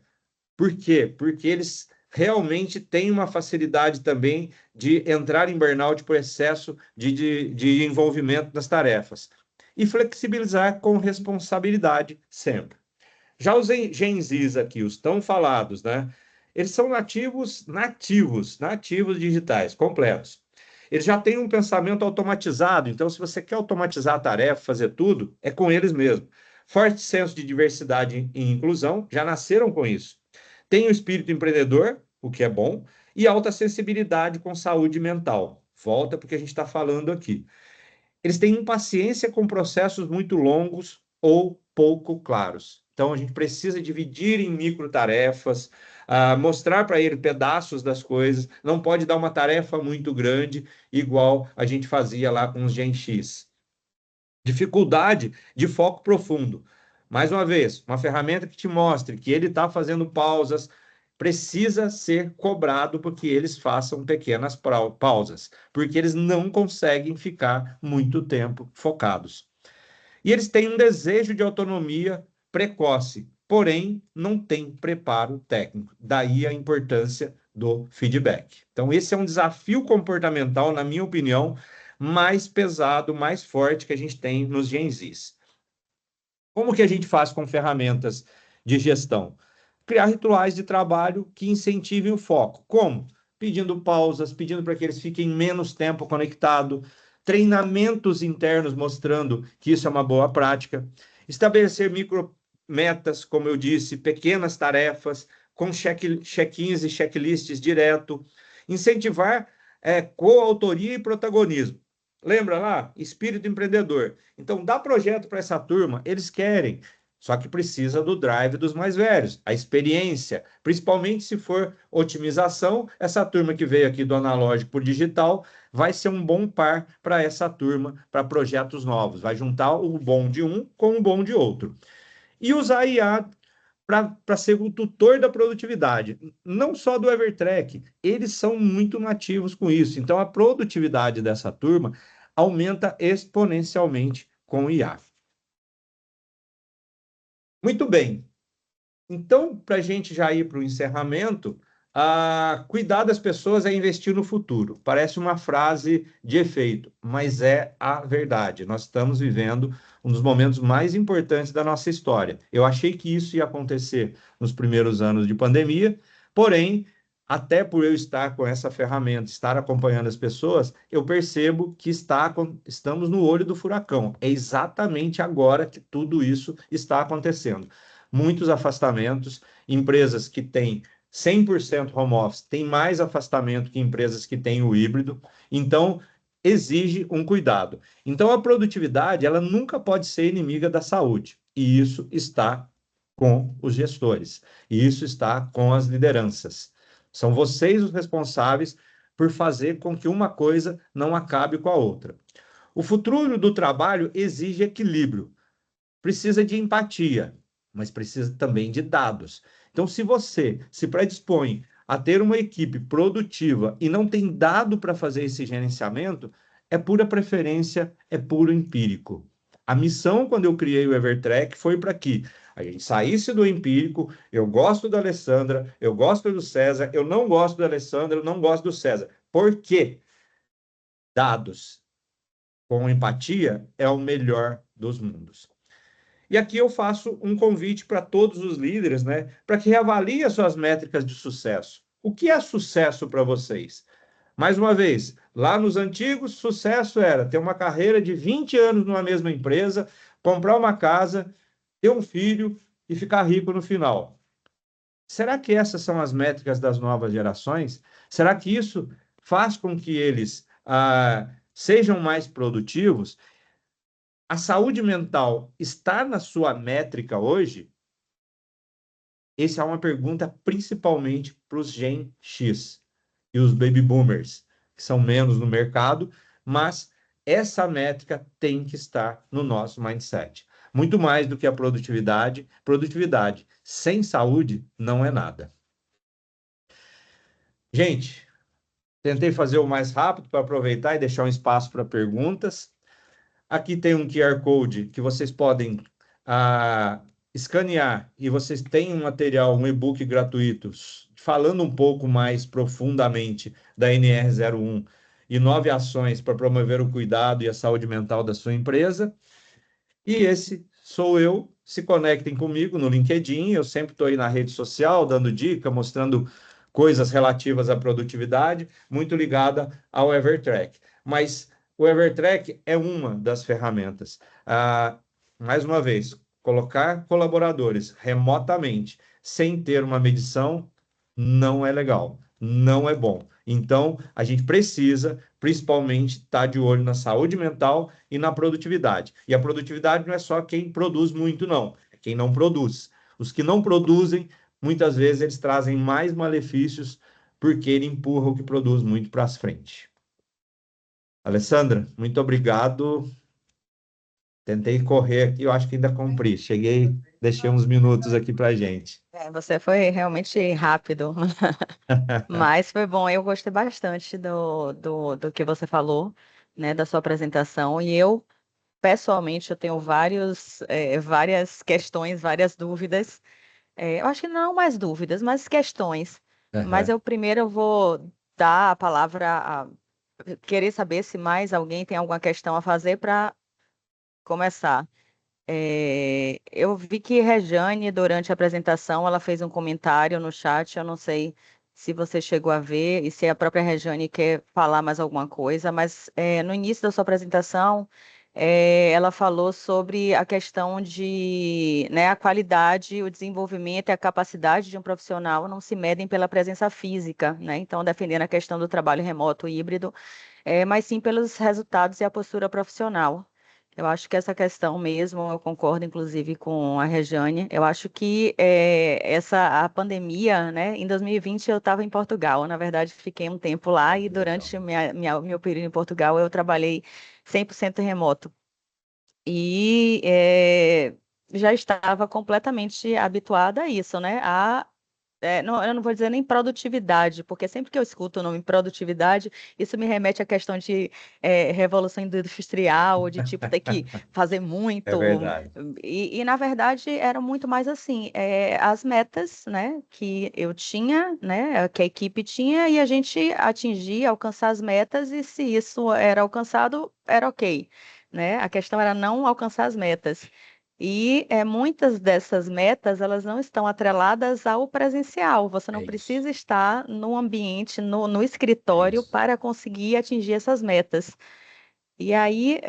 Speaker 2: Por quê? Porque eles realmente têm uma facilidade também de entrar em burnout por excesso de envolvimento nas tarefas. E flexibilizar com responsabilidade sempre. Já os Gen Zs aqui, os tão falados, né? Eles são nativos digitais, completos. Eles já têm um pensamento automatizado, então se você quer automatizar a tarefa, fazer tudo, é com eles mesmo. Forte senso de diversidade e inclusão, já nasceram com isso. Tem o espírito empreendedor, o que é bom, e alta sensibilidade com saúde mental. Volta porque a gente está falando aqui. Eles têm impaciência com processos muito longos ou pouco claros. Então, a gente precisa dividir em microtarefas, mostrar para ele pedaços das coisas, não pode dar uma tarefa muito grande, igual a gente fazia lá com os Gen X. Dificuldade de foco profundo. Mais uma vez, uma ferramenta que te mostre que ele está fazendo pausas, precisa ser cobrado porque eles façam pequenas pausas, porque eles não conseguem ficar muito tempo focados. E eles têm um desejo de autonomia precoce, porém não têm preparo técnico. Daí a importância do feedback. Então, esse é um desafio comportamental, na minha opinião, mais pesado, mais forte que a gente tem nos Gen Zs. Como que a gente faz com ferramentas de gestão? Criar rituais de trabalho que incentivem o foco. Como? Pedindo pausas, pedindo para que eles fiquem menos tempo conectados, treinamentos internos mostrando que isso é uma boa prática, estabelecer micro metas, como eu disse, pequenas tarefas, com check-ins e checklists direto, incentivar coautoria e protagonismo. Lembra lá? Espírito empreendedor. Então, dá projeto para essa turma, eles querem, só que precisa do drive dos mais velhos, a experiência, principalmente se for otimização, essa turma que veio aqui do analógico para o digital vai ser um bom par para essa turma, para projetos novos, vai juntar o bom de um com o bom de outro. E usar a IA para ser o tutor da produtividade, não só do Evertrack, eles são muito nativos com isso. Então, a produtividade dessa turma aumenta exponencialmente com o IA. Muito bem. Então, para a gente já ir para o encerramento, cuidar das pessoas é investir no futuro. Parece uma frase de efeito, mas é a verdade. Nós estamos vivendo um dos momentos mais importantes da nossa história. Eu achei que isso ia acontecer nos primeiros anos de pandemia, porém, até por eu estar com essa ferramenta, estar acompanhando as pessoas, eu percebo que estamos no olho do furacão. É exatamente agora que tudo isso está acontecendo. Muitos afastamentos, empresas que têm 100% home office têm mais afastamento que empresas que têm o híbrido, então exige um cuidado. Então a produtividade, ela nunca pode ser inimiga da saúde, e isso está com os gestores, e isso está com as lideranças. São vocês os responsáveis por fazer com que uma coisa não acabe com a outra. O futuro do trabalho exige equilíbrio, precisa de empatia, mas precisa também de dados. Então, se você se predispõe a ter uma equipe produtiva e não tem dado para fazer esse gerenciamento, é pura preferência, é puro empírico. A missão, quando eu criei o Evertrack, foi para que a gente saísse do empírico. Eu gosto da Alessandra, eu gosto do César, eu não gosto da Alessandra, eu não gosto do César. Por quê? Dados com empatia é o melhor dos mundos. E aqui eu faço um convite para todos os líderes, né, para que reavaliem as suas métricas de sucesso. O que é sucesso para vocês? Mais uma vez, lá nos antigos, sucesso era ter uma carreira de 20 anos numa mesma empresa, comprar uma casa, ter um filho e ficar rico no final. Será que essas são as métricas das novas gerações? Será que isso faz com que eles sejam mais produtivos? A saúde mental está na sua métrica hoje? Essa é uma pergunta principalmente para os Gen X e os Baby Boomers, que são menos no mercado, mas essa métrica tem que estar no nosso mindset. Muito mais do que a produtividade. Produtividade sem saúde não é nada. Gente, tentei fazer o mais rápido para aproveitar e deixar um espaço para perguntas. Aqui tem um QR Code que vocês podem escanear e vocês têm um material, um e-book gratuito, falando um pouco mais profundamente da NR01 e 9 ações para promover o cuidado e a saúde mental da sua empresa. E esse sou eu. Se conectem comigo no LinkedIn. Eu sempre estou aí na rede social, dando dica, mostrando coisas relativas à produtividade, muito ligada ao Evertrack. Mas o Evertrack é uma das ferramentas. Mais uma vez, colocar colaboradores remotamente, sem ter uma medição, não é legal, não é bom. Então, a gente precisa, principalmente, estar de olho na saúde mental e na produtividade. E a produtividade não é só quem produz muito, não. É quem não produz. Os que não produzem, muitas vezes, eles trazem mais malefícios porque ele empurra o que produz muito para frente. Alessandra, muito obrigado. Tentei correr aqui, eu acho que ainda cumpri. Cheguei, deixei uns minutos aqui para a gente.
Speaker 1: Você foi realmente rápido, mas foi bom. Eu gostei bastante do que você falou, né, da sua apresentação. E eu, pessoalmente, eu tenho várias questões, várias dúvidas. Eu acho que não mais dúvidas, mas questões. Mas primeiro eu vou dar a palavra querer saber se mais alguém tem alguma questão a fazer para começar. Eu vi que Rejane, durante a apresentação, ela fez um comentário no chat. Eu não sei se você chegou a ver e se a própria Rejane quer falar mais alguma coisa, mas no início da sua apresentação, ela falou sobre a questão de, né, a qualidade, o desenvolvimento e a capacidade de um profissional não se medem pela presença física, né? Então, defendendo a questão do trabalho remoto híbrido, mas sim pelos resultados e a postura profissional. Eu acho que essa questão mesmo, eu concordo inclusive com a Rejane, eu acho que a pandemia, né, em 2020 eu estava em Portugal, na verdade fiquei um tempo lá e
Speaker 2: Legal.
Speaker 1: durante meu período em Portugal eu trabalhei 100% remoto. E já estava completamente habituada a isso, né? Não, eu não vou dizer nem produtividade, porque sempre que eu escuto o nome produtividade, isso me remete à questão de revolução industrial, de tipo ter que fazer
Speaker 2: É
Speaker 1: muito.
Speaker 2: verdade.
Speaker 1: Na verdade, era muito mais assim, as metas, né, que eu tinha, né, que a equipe tinha, e a gente atingia, alcançar as metas, e se isso era alcançado, era ok. Né? A questão era não alcançar as metas. E muitas dessas metas, elas não estão atreladas ao presencial. Você
Speaker 2: É
Speaker 1: não
Speaker 2: isso.
Speaker 1: precisa estar no ambiente, no
Speaker 2: É
Speaker 1: escritório,
Speaker 2: isso.
Speaker 1: para conseguir atingir essas metas. E aí,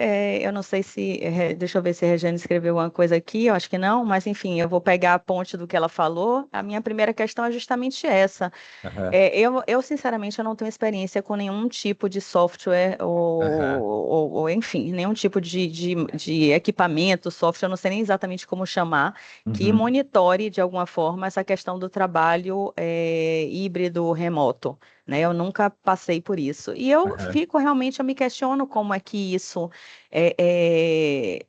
Speaker 1: eu não sei se, deixa eu ver se a Regiane escreveu uma coisa aqui, eu acho que não, mas enfim, eu vou pegar a ponte do que ela falou. A minha primeira questão é justamente essa.
Speaker 2: Aham,
Speaker 1: Sinceramente, eu não tenho experiência com nenhum tipo de software
Speaker 2: aham.
Speaker 1: enfim, nenhum tipo de equipamento, software, eu não sei nem exatamente como chamar, que
Speaker 2: Uhum.
Speaker 1: monitore de alguma forma essa questão do trabalho híbrido remoto, né? Eu nunca passei por isso. E
Speaker 2: Aham.
Speaker 1: eu me questiono como é que é, é,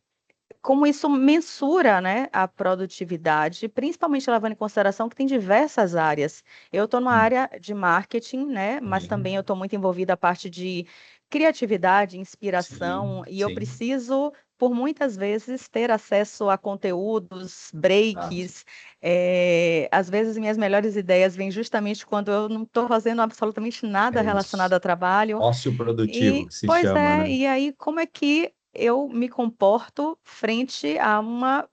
Speaker 1: como isso mensura, né, a produtividade, principalmente levando em consideração que tem diversas áreas. Eu estou numa
Speaker 2: Hum.
Speaker 1: área de marketing, né, mas também eu
Speaker 2: Sim,
Speaker 1: estou muito envolvida a parte de criatividade, inspiração,
Speaker 2: sim,
Speaker 1: e eu
Speaker 2: sim.
Speaker 1: preciso, por muitas vezes, ter acesso a conteúdos,
Speaker 2: Ah,
Speaker 1: breaks. Às vezes, minhas melhores ideias vêm justamente quando eu não estou fazendo absolutamente nada
Speaker 2: é
Speaker 1: relacionado
Speaker 2: isso.
Speaker 1: a trabalho.
Speaker 2: Ócio produtivo
Speaker 1: E,
Speaker 2: que se
Speaker 1: pois
Speaker 2: chama,
Speaker 1: é,
Speaker 2: né?
Speaker 1: e aí como é que eu me comporto frente a uma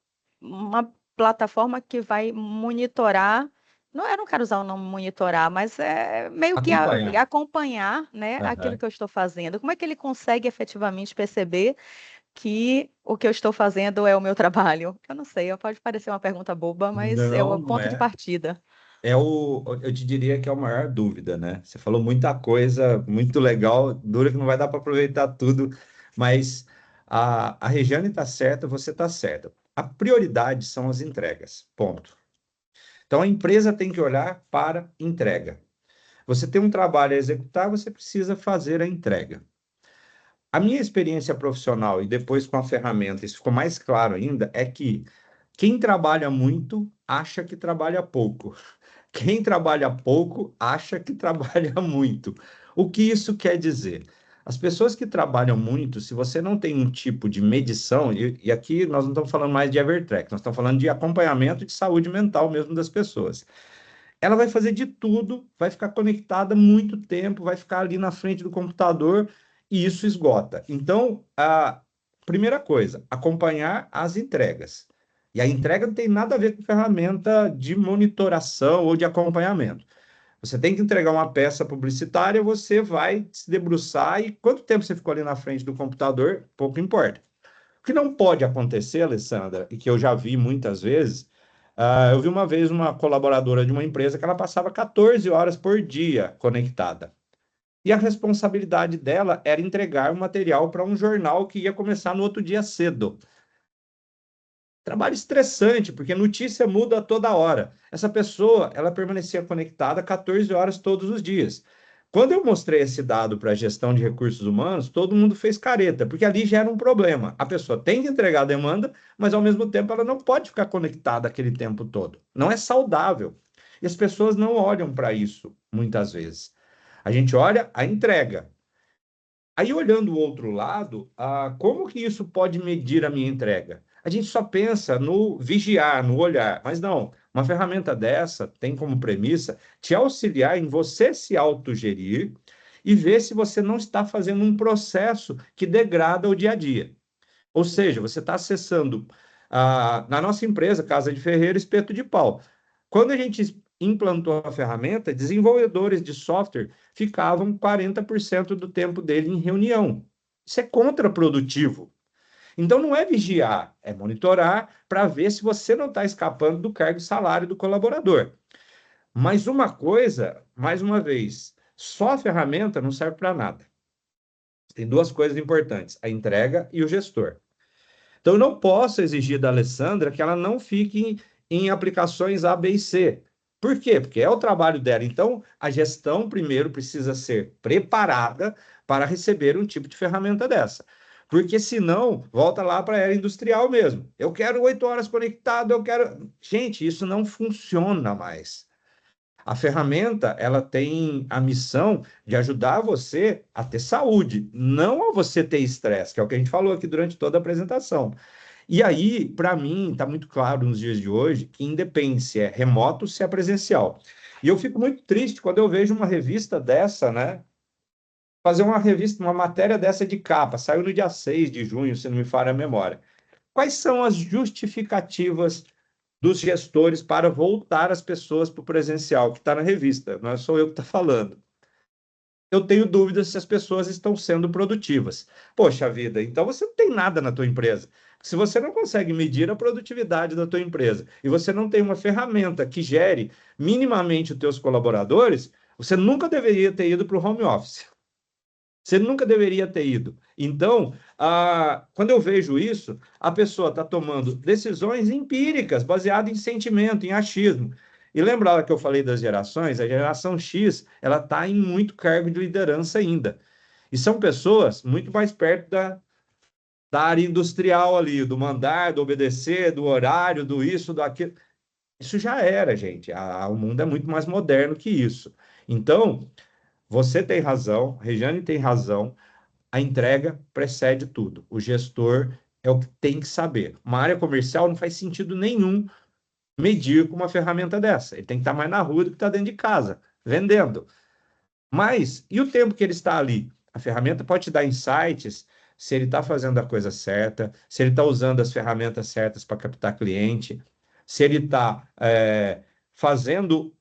Speaker 1: plataforma que vai monitorar? Não, eu não quero usar o nome monitorar, mas é meio que
Speaker 2: Acompanhar.
Speaker 1: acompanhar, né, aquilo
Speaker 2: Aham.
Speaker 1: que eu estou fazendo. Como é que ele consegue efetivamente perceber que o que eu estou fazendo é o meu trabalho? Eu não sei, pode parecer uma pergunta boba, mas é
Speaker 2: Não,
Speaker 1: o
Speaker 2: não
Speaker 1: ponto de
Speaker 2: é.
Speaker 1: partida.
Speaker 2: Eu te diria que é a maior dúvida, né? Você falou muita coisa, muito legal, dura que não vai dar para aproveitar tudo, mas a Regiane está certa, você está certa. A prioridade são as entregas, ponto. Então a empresa tem que olhar para entrega. Você tem um trabalho a executar, você precisa fazer a entrega. A minha experiência profissional e depois com a ferramenta, isso ficou mais claro ainda, é que quem trabalha muito acha que trabalha pouco. Quem trabalha pouco acha que trabalha muito. O que isso quer dizer? As pessoas que trabalham muito, se você não tem um tipo de medição, e aqui nós não estamos falando mais de Evertrack, nós estamos falando de acompanhamento de saúde mental mesmo das pessoas. Ela vai fazer de tudo, vai ficar conectada muito tempo, vai ficar ali na frente do computador e isso esgota. Então, a primeira coisa, acompanhar as entregas. E a entrega não tem nada a ver com ferramenta de monitoração ou de acompanhamento. Você tem que entregar uma peça publicitária, você vai se debruçar e quanto tempo você ficou ali na frente do computador, pouco importa. O que não pode acontecer, Alessandra, e que eu já vi muitas vezes, eu vi uma vez uma colaboradora de uma empresa que ela passava 14 horas por dia conectada. E a responsabilidade dela era entregar o material para um jornal que ia começar no outro dia cedo. Trabalho estressante, porque notícia muda a toda hora. Essa pessoa, ela permanecia conectada 14 horas todos os dias. Quando eu mostrei esse dado para a gestão de recursos humanos, todo mundo fez careta, porque ali gera um problema. A pessoa tem que entregar a demanda, mas ao mesmo tempo ela não pode ficar conectada aquele tempo todo. Não é saudável. E as pessoas não olham para isso muitas vezes. A gente olha a entrega. Aí, olhando o outro lado, como que isso pode medir a minha entrega? A gente só pensa no vigiar, no olhar, mas não. Uma ferramenta dessa tem como premissa te auxiliar em você se autogerir e ver se você não está fazendo um processo que degrada o dia a dia. Ou seja, você está acessando, na nossa empresa, Casa de Ferreira, espeto de pau. Quando a gente implantou a ferramenta, desenvolvedores de software ficavam 40% do tempo dele em reunião. Isso é contraprodutivo. Então, não é vigiar, é monitorar para ver se você não está escapando do cargo e salário do colaborador. Mas uma coisa, mais uma vez, só a ferramenta não serve para nada. Tem duas coisas importantes, a entrega e o gestor. Então, eu não posso exigir da Alessandra que ela não fique em aplicações A, B e C. Por quê? Porque é o trabalho dela. Então, a gestão, primeiro, precisa ser preparada para receber um tipo de ferramenta dessa. Porque, senão, volta lá para a era industrial mesmo. Eu quero 8 horas conectado, eu quero... Gente, isso não funciona mais. A ferramenta, ela tem a missão de ajudar você a ter saúde, não a você ter estresse, que é o que a gente falou aqui durante toda a apresentação. E aí, para mim, está muito claro nos dias de hoje que independe se é remoto ou se é presencial. E eu fico muito triste quando eu vejo uma revista dessa, né? Fazer uma revista, uma matéria dessa de capa, saiu no dia 6 de junho, se não me falha a memória. Quais são as justificativas dos gestores para voltar as pessoas para o presencial, que está na revista, não é só eu que estou falando. Eu tenho dúvidas se as pessoas estão sendo produtivas. Poxa vida, então você não tem nada na tua empresa. Se você não consegue medir a produtividade da tua empresa e você não tem uma ferramenta que gere minimamente os teus colaboradores, você nunca deveria ter ido para o home office. Você nunca deveria ter ido. Então, quando eu vejo isso, a pessoa está tomando decisões empíricas, baseadas em sentimento, em achismo. E lembrar que eu falei das gerações, a geração X, ela está em muito cargo de liderança ainda. E são pessoas muito mais perto da área industrial ali, do mandar, do obedecer, do horário, do isso, do aquilo. Isso já era, gente. O mundo é muito mais moderno que isso. Então, você tem razão, Regiane tem razão, a entrega precede tudo. O gestor é o que tem que saber. Uma área comercial não faz sentido nenhum medir com uma ferramenta dessa. Ele tem que estar mais na rua do que está dentro de casa, vendendo. Mas, e o tempo que ele está ali? A ferramenta pode te dar insights se ele está fazendo a coisa certa, se ele está usando as ferramentas certas para captar cliente, se ele está fazendo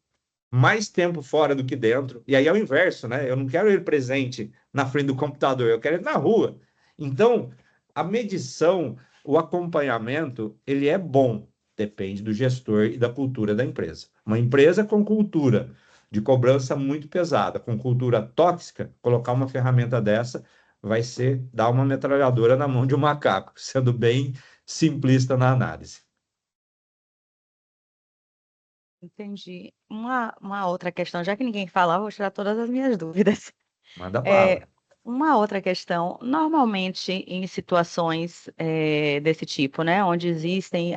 Speaker 2: mais tempo fora do que dentro. E aí é o inverso, né? Eu não quero ele presente na frente do computador, eu quero ele na rua. Então, a medição, o acompanhamento, ele é bom, depende do gestor e da cultura da empresa. Uma empresa com cultura de cobrança muito pesada, com cultura tóxica, colocar uma ferramenta dessa vai ser dar uma metralhadora na mão de um macaco, sendo bem simplista na análise.
Speaker 1: Entendi. Uma outra questão, já que ninguém fala, eu vou tirar todas as minhas dúvidas.
Speaker 2: Manda
Speaker 1: É,
Speaker 2: bala.
Speaker 1: uma outra questão, normalmente em situações desse tipo, né, onde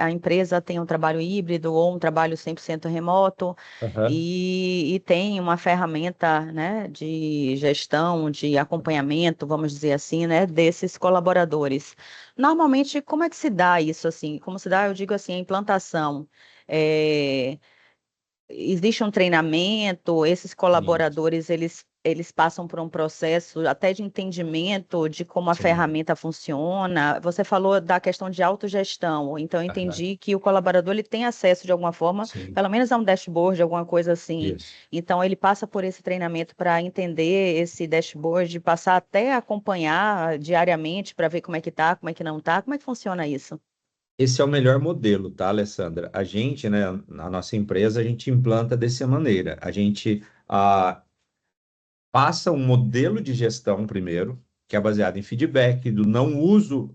Speaker 1: a empresa tem um trabalho híbrido ou um trabalho 100% remoto
Speaker 2: Uhum.
Speaker 1: e tem uma ferramenta, né, de gestão, de acompanhamento, vamos dizer assim, né, desses colaboradores. Normalmente, como é que se dá isso assim? Como se dá, eu digo assim, a implantação? É, Existe um treinamento, esses
Speaker 2: Isso.
Speaker 1: colaboradores, eles passam por um processo até de entendimento de como a
Speaker 2: Sim.
Speaker 1: ferramenta funciona. Você falou da questão de autogestão, então eu
Speaker 2: Aham.
Speaker 1: entendi que o colaborador ele tem acesso de alguma forma,
Speaker 2: Sim.
Speaker 1: pelo menos a um dashboard, alguma coisa assim.
Speaker 2: Isso.
Speaker 1: Então ele passa por esse treinamento para entender esse dashboard, passar até a acompanhar diariamente para ver como é que tá, como é que não tá, como é que funciona isso?
Speaker 2: Esse é o melhor modelo, tá, Alessandra? A gente, né, na nossa empresa, a gente implanta dessa maneira. A gente passa um modelo de gestão primeiro, que é baseado em feedback, do não uso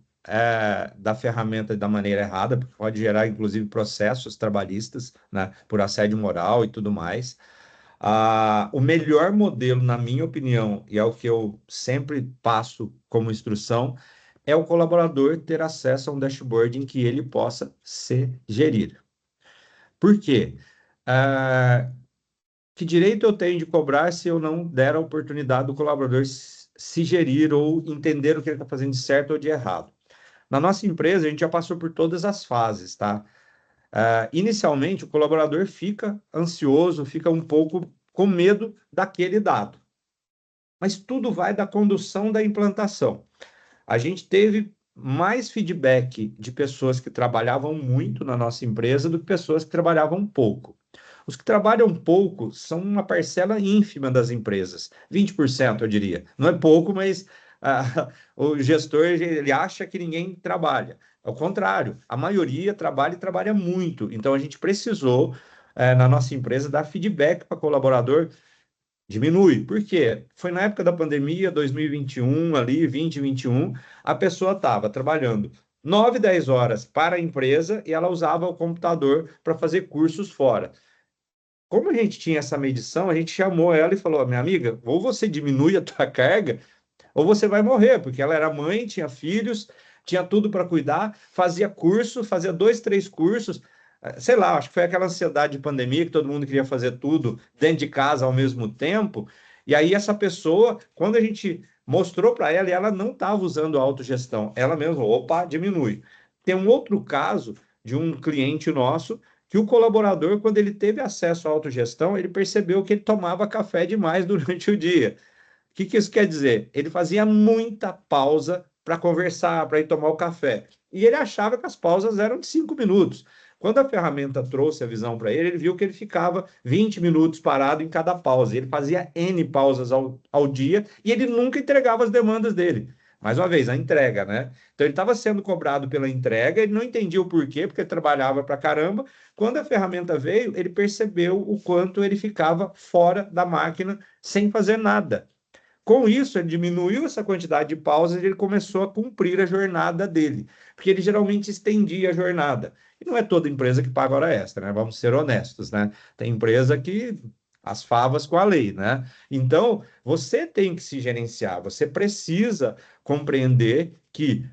Speaker 2: da ferramenta da maneira errada, porque pode gerar, inclusive, processos trabalhistas, né, por assédio moral e tudo mais. O melhor modelo, na minha opinião, e é o que eu sempre passo como instrução, é o colaborador ter acesso a um dashboard em que ele possa se gerir. Por quê? Ah, que direito eu tenho de cobrar se eu não der a oportunidade do colaborador se gerir ou entender o que ele está fazendo de certo ou de errado? Na nossa empresa, a gente já passou por todas as fases, tá? Inicialmente, o colaborador fica ansioso, fica um pouco com medo daquele dado. Mas tudo vai da condução da implantação. A gente teve mais feedback de pessoas que trabalhavam muito na nossa empresa do que pessoas que trabalhavam pouco. Os que trabalham pouco são uma parcela ínfima das empresas, 20%, eu diria. Não é pouco, mas o gestor ele acha que ninguém trabalha. Ao contrário, a maioria trabalha e trabalha muito. Então, a gente precisou, na nossa empresa, dar feedback para o colaborador. Diminui. Por quê? Foi na época da pandemia, 2021, ali, 2021, a pessoa estava trabalhando 9, 10 horas para a empresa e ela usava o computador para fazer cursos fora. Como a gente tinha essa medição, a gente chamou ela e falou: minha amiga, ou você diminui a tua carga, ou você vai morrer, porque ela era mãe, tinha filhos, tinha tudo para cuidar, fazia curso, fazia 2, 3 cursos, sei lá, acho que foi aquela ansiedade de pandemia que todo mundo queria fazer tudo dentro de casa ao mesmo tempo. E aí essa pessoa, quando a gente mostrou para ela, e ela não estava usando a autogestão, ela mesma, opa, diminui. Tem um outro caso de um cliente nosso que o colaborador, quando ele teve acesso à autogestão, ele percebeu que ele tomava café demais durante o dia. O que isso quer dizer? Ele fazia muita pausa para conversar, para ir tomar o café. E ele achava que as pausas eram de 5 minutos. Quando a ferramenta trouxe a visão para ele, ele viu que ele ficava 20 minutos parado em cada pausa. Ele fazia N pausas ao dia e ele nunca entregava as demandas dele. Mais uma vez, a entrega, né? Então, ele estava sendo cobrado pela entrega, ele não entendia o porquê, porque ele trabalhava para caramba. Quando a ferramenta veio, ele percebeu o quanto ele ficava fora da máquina sem fazer nada. Com isso, ele diminuiu essa quantidade de pausas e ele começou a cumprir a jornada dele, porque ele geralmente estendia a jornada. E não é toda empresa que paga hora extra, né? Vamos ser honestos, né? Tem empresa que as favas com a lei, né? Então, você tem que se gerenciar, você precisa compreender que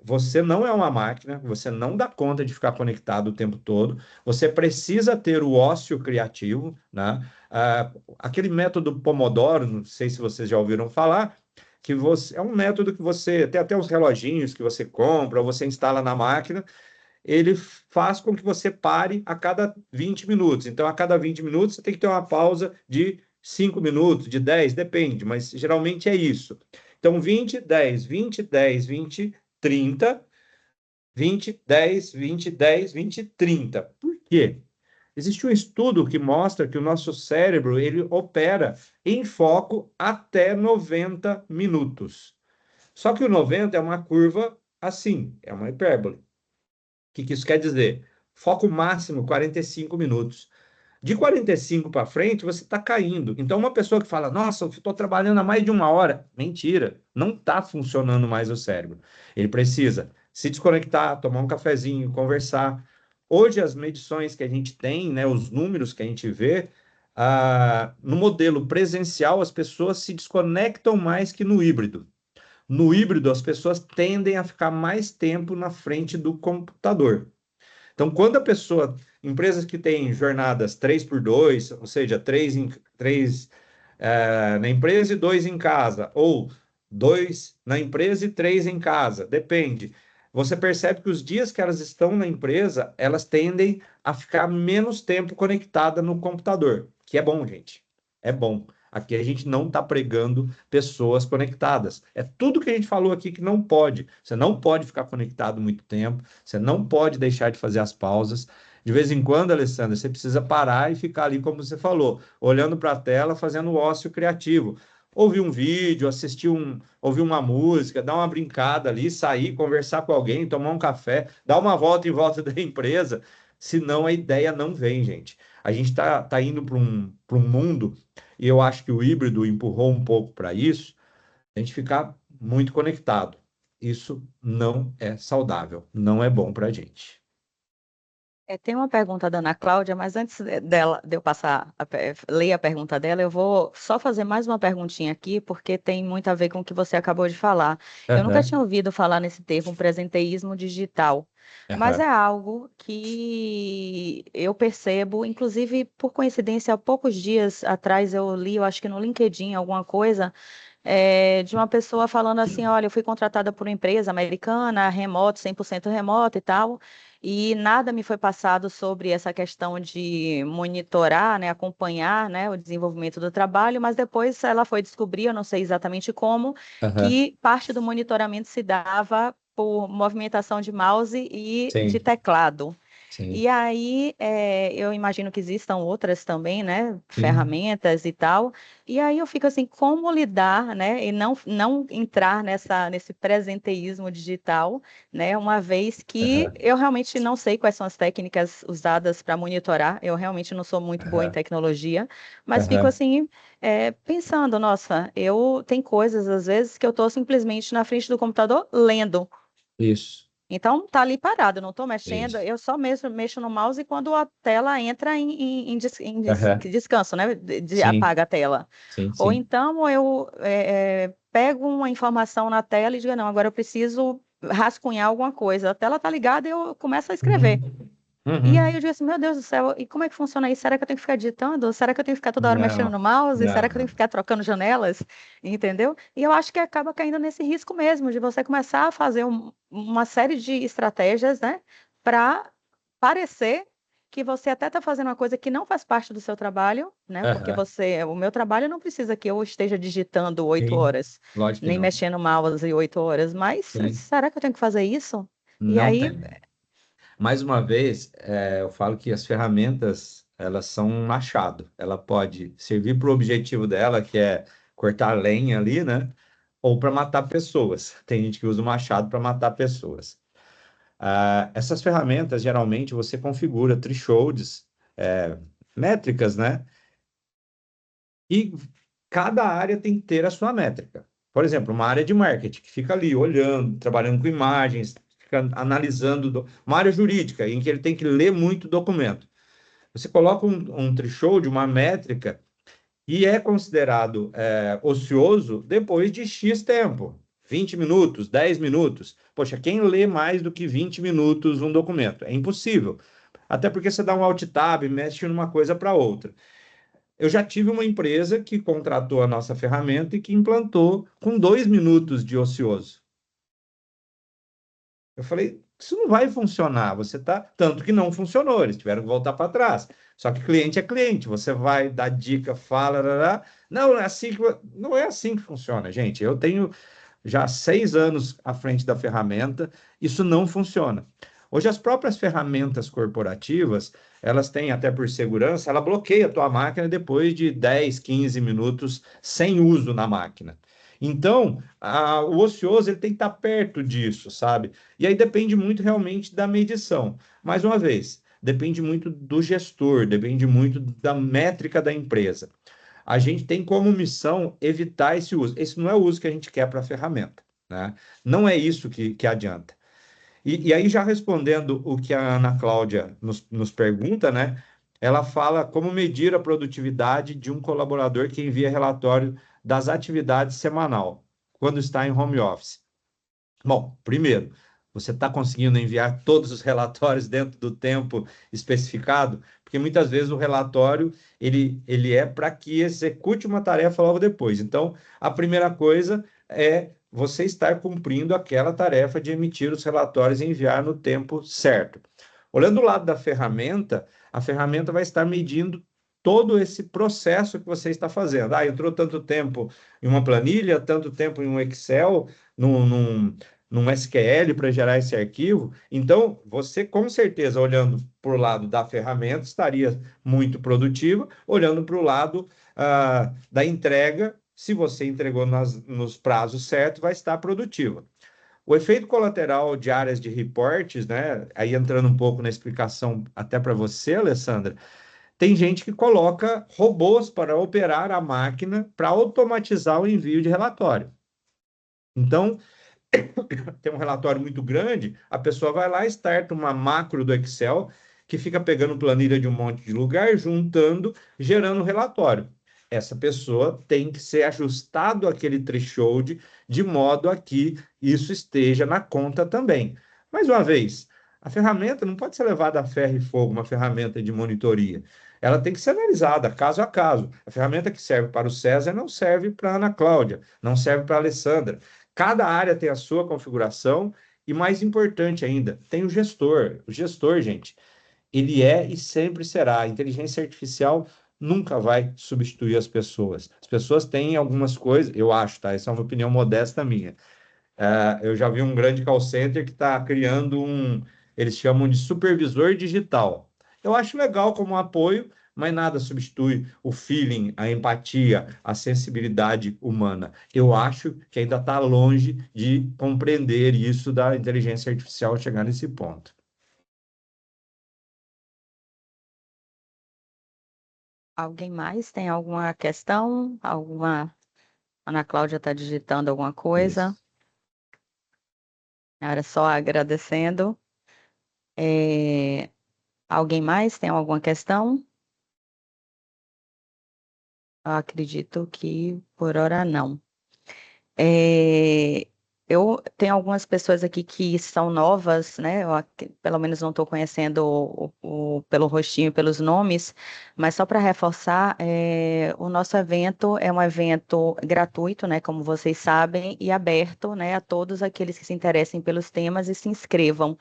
Speaker 2: você não é uma máquina, você não dá conta de ficar conectado o tempo todo, você precisa ter o ócio criativo, né? Aquele método Pomodoro, não sei se vocês já ouviram falar, que é um método que você tem até os reloginhos que você compra, ou você instala na máquina, ele faz com que você pare a cada 20 minutos. Então, a cada 20 minutos, você tem que ter uma pausa de 5 minutos, de 10, depende, mas geralmente é isso. Então, 20, 10, 20, 10, 20, 30, 20, 10, 20, 10, 20, 30. Por quê? Existe um estudo que mostra que o nosso cérebro ele opera em foco até 90 minutos. Só que o 90 é uma curva assim, é uma hipérbole. O que isso quer dizer? Foco máximo 45 minutos. De 45 para frente, você está caindo. Então, uma pessoa que fala, nossa, eu estou trabalhando há mais de 1 hora. Mentira, não está funcionando mais o cérebro. Ele precisa se desconectar, tomar um cafezinho, conversar. Hoje, as medições que a gente tem, né, os números que a gente vê, no modelo presencial, as pessoas se desconectam mais que no híbrido. No híbrido, as pessoas tendem a ficar mais tempo na frente do computador. Então, quando a pessoa, empresas que têm jornadas 3x2, ou seja, 3 na empresa e 2 em casa, ou 2 na empresa e 3 em casa, depende. Você percebe que os dias que elas estão na empresa, elas tendem a ficar menos tempo conectada no computador, que é bom, gente. É bom. Aqui a gente não está pregando pessoas conectadas. É tudo que a gente falou aqui que não pode. Você não pode ficar conectado muito tempo, você não pode deixar de fazer as pausas. De vez em quando, Alessandra, você precisa parar e ficar ali, como você falou, olhando para a tela, fazendo ócio criativo. Ouvir um vídeo, ouvir uma música, dar uma brincada ali, sair, conversar com alguém, tomar um café, dar uma volta em volta da empresa. Senão a ideia não vem, gente. A gente tá indo para um mundo, e eu acho que o híbrido empurrou um pouco para isso, a gente ficar muito conectado. Isso não é saudável, não é bom para a gente.
Speaker 1: Tem uma pergunta da Ana Cláudia, mas antes de eu passar, ler a pergunta dela, eu vou só fazer mais uma perguntinha aqui, porque tem muito a ver com o que você acabou de falar. Eu nunca
Speaker 2: Aham,
Speaker 1: tinha ouvido falar nesse termo, presenteísmo digital, mas é
Speaker 2: aham,
Speaker 1: algo que eu percebo, inclusive por coincidência, há poucos dias atrás eu li, eu acho que no LinkedIn, alguma coisa, de uma pessoa falando assim, olha, eu fui contratada por uma empresa americana, remoto, 100% remoto e tal, e nada me foi passado sobre essa questão de monitorar, né, acompanhar, né, o desenvolvimento do trabalho, mas depois ela foi descobrir, eu não sei exatamente como,
Speaker 2: aham.
Speaker 1: que parte do monitoramento se dava por movimentação de mouse e de
Speaker 2: Sim.
Speaker 1: teclado.
Speaker 2: Sim.
Speaker 1: E aí, eu imagino que existam outras também, né,
Speaker 2: Sim.
Speaker 1: ferramentas e tal. E aí eu fico assim, como lidar, né, e não entrar nesse presenteísmo digital, né, uma vez que
Speaker 2: Aham,
Speaker 1: eu realmente não sei quais são as técnicas usadas para monitorar. Eu realmente não sou muito boa em
Speaker 2: aham,
Speaker 1: tecnologia, mas fico
Speaker 2: aham.
Speaker 1: assim, pensando, nossa, eu tem coisas às vezes que eu estou simplesmente na frente do computador lendo.
Speaker 2: Isso,
Speaker 1: Então, tá ali parado, eu não estou mexendo,
Speaker 2: isso.
Speaker 1: eu só mesmo mexo no mouse quando a tela entra
Speaker 2: Aham.
Speaker 1: descanso, né?
Speaker 2: Sim,
Speaker 1: Apaga a tela.
Speaker 2: sim,
Speaker 1: Ou
Speaker 2: sim.
Speaker 1: então eu pego uma informação na tela e digo, não, agora eu preciso rascunhar alguma coisa. A tela tá ligada e eu começo a escrever.
Speaker 2: Uhum.
Speaker 1: E aí eu
Speaker 2: Uhum.
Speaker 1: digo assim, meu Deus do céu, e como é que funciona isso? Será que eu tenho que ficar digitando? Será que eu tenho que ficar toda hora mexendo no
Speaker 2: Não,
Speaker 1: mouse? Será
Speaker 2: não,
Speaker 1: que eu tenho que
Speaker 2: não.
Speaker 1: ficar trocando janelas? Entendeu? E eu acho que acaba caindo nesse risco mesmo, de você começar a fazer uma série de estratégias, né? Para parecer que você até está fazendo uma coisa que não faz parte do seu trabalho, né? Porque
Speaker 2: Aham.
Speaker 1: o meu trabalho não precisa que eu esteja digitando oito
Speaker 2: Sim,
Speaker 1: horas,
Speaker 2: lógico que
Speaker 1: nem
Speaker 2: não.
Speaker 1: mexendo no mouse 8 horas, mas
Speaker 2: Sim,
Speaker 1: será que eu tenho que fazer isso? E
Speaker 2: não
Speaker 1: aí,
Speaker 2: tem. Mais uma vez, eu falo que as ferramentas, elas são um machado. Ela pode servir para o objetivo dela, que é cortar lenha ali, né? Ou para matar pessoas. Tem gente que usa o machado para matar pessoas. Essas ferramentas, geralmente, você configura thresholds, métricas, né? E cada área tem que ter a sua métrica. Por exemplo, uma área de marketing, que fica ali olhando, trabalhando com imagens, fica analisando, uma área jurídica, em que ele tem que ler muito documento. Você coloca um threshold, uma métrica, e é considerado ocioso depois de X tempo. 20 minutos, 10 minutos. Poxa, quem lê mais do que 20 minutos um documento? É impossível. Até porque você dá um alt tab, mexe de uma coisa para outra. Eu já tive uma empresa que contratou a nossa ferramenta e que implantou com 2 minutos de ocioso. Eu falei, isso não vai funcionar. Você tá. Tanto que não funcionou, eles tiveram que voltar para trás. Só que cliente é cliente, você vai dar dica, fala, rará. Não, não é assim que funciona, gente. Eu tenho já 6 anos à frente da ferramenta, isso não funciona. Hoje, as próprias ferramentas corporativas, elas têm, até por segurança, ela bloqueia a tua máquina depois de 10, 15 minutos sem uso na máquina. Então, o ocioso ele tem que estar perto disso, sabe? E aí depende muito realmente da medição. Mais uma vez, depende muito do gestor, depende muito da métrica da empresa. A gente tem como missão evitar esse uso. Esse não é o uso que a gente quer para a ferramenta, né? Não é isso que adianta. E aí, já respondendo o que a Ana Cláudia nos pergunta, né? Ela fala como medir a produtividade de um colaborador que envia relatório das atividades semanal, quando está em home office. Bom, primeiro, você está conseguindo enviar todos os relatórios dentro do tempo especificado? Porque muitas vezes o relatório ele é para que execute uma tarefa logo depois. Então, a primeira coisa é você estar cumprindo aquela tarefa de emitir os relatórios e enviar no tempo certo. Olhando do lado da ferramenta, a ferramenta vai estar medindo todo esse processo que você está fazendo. Entrou tanto tempo em uma planilha, tanto tempo em um Excel, num SQL para gerar esse arquivo. Então, você com certeza, olhando para o lado da ferramenta, estaria muito produtiva, olhando para o lado da entrega, se você entregou nos prazos certos, vai estar produtiva. O efeito colateral de áreas de reportes, né? Aí entrando um pouco na explicação até para você, Alessandra, tem gente que coloca robôs para operar a máquina para automatizar o envio de relatório. Então, tem um relatório muito grande, a pessoa vai lá e starta uma macro do Excel que fica pegando planilha de um monte de lugar, juntando, gerando relatório. Essa pessoa tem que ser ajustado aquele threshold de modo a que isso esteja na conta também. Mais uma vez, a ferramenta não pode ser levada a ferro e fogo, uma ferramenta de monitoria. Ela tem que ser analisada caso a caso. A ferramenta que serve para o César não serve para a Ana Cláudia, não serve para a Alessandra. Cada área tem a sua configuração e, mais importante ainda, tem o gestor. O gestor, gente, ele é e sempre será. A inteligência artificial nunca vai substituir as pessoas. As pessoas têm algumas coisas, eu acho, tá? Essa é uma opinião modesta minha. Eu já vi um grande call center que está criando eles chamam de supervisor digital. Eu acho legal como apoio, mas nada substitui o feeling, a empatia, a sensibilidade humana. Eu acho que ainda está longe de compreender isso da inteligência artificial chegar nesse ponto.
Speaker 1: Alguém mais tem alguma questão? Alguma? Ana Cláudia está digitando alguma coisa?
Speaker 2: Isso.
Speaker 1: Era só agradecendo. É, Alguém mais tem alguma questão? Eu acredito que por hora não. É, Eu tenho algumas pessoas aqui que são novas, né? Pelo menos não estou conhecendo pelo rostinho e pelos nomes, mas só para reforçar, o nosso evento é um evento gratuito, né? Como vocês sabem, e aberto, né, a todos aqueles que se interessem pelos temas e se inscrevam.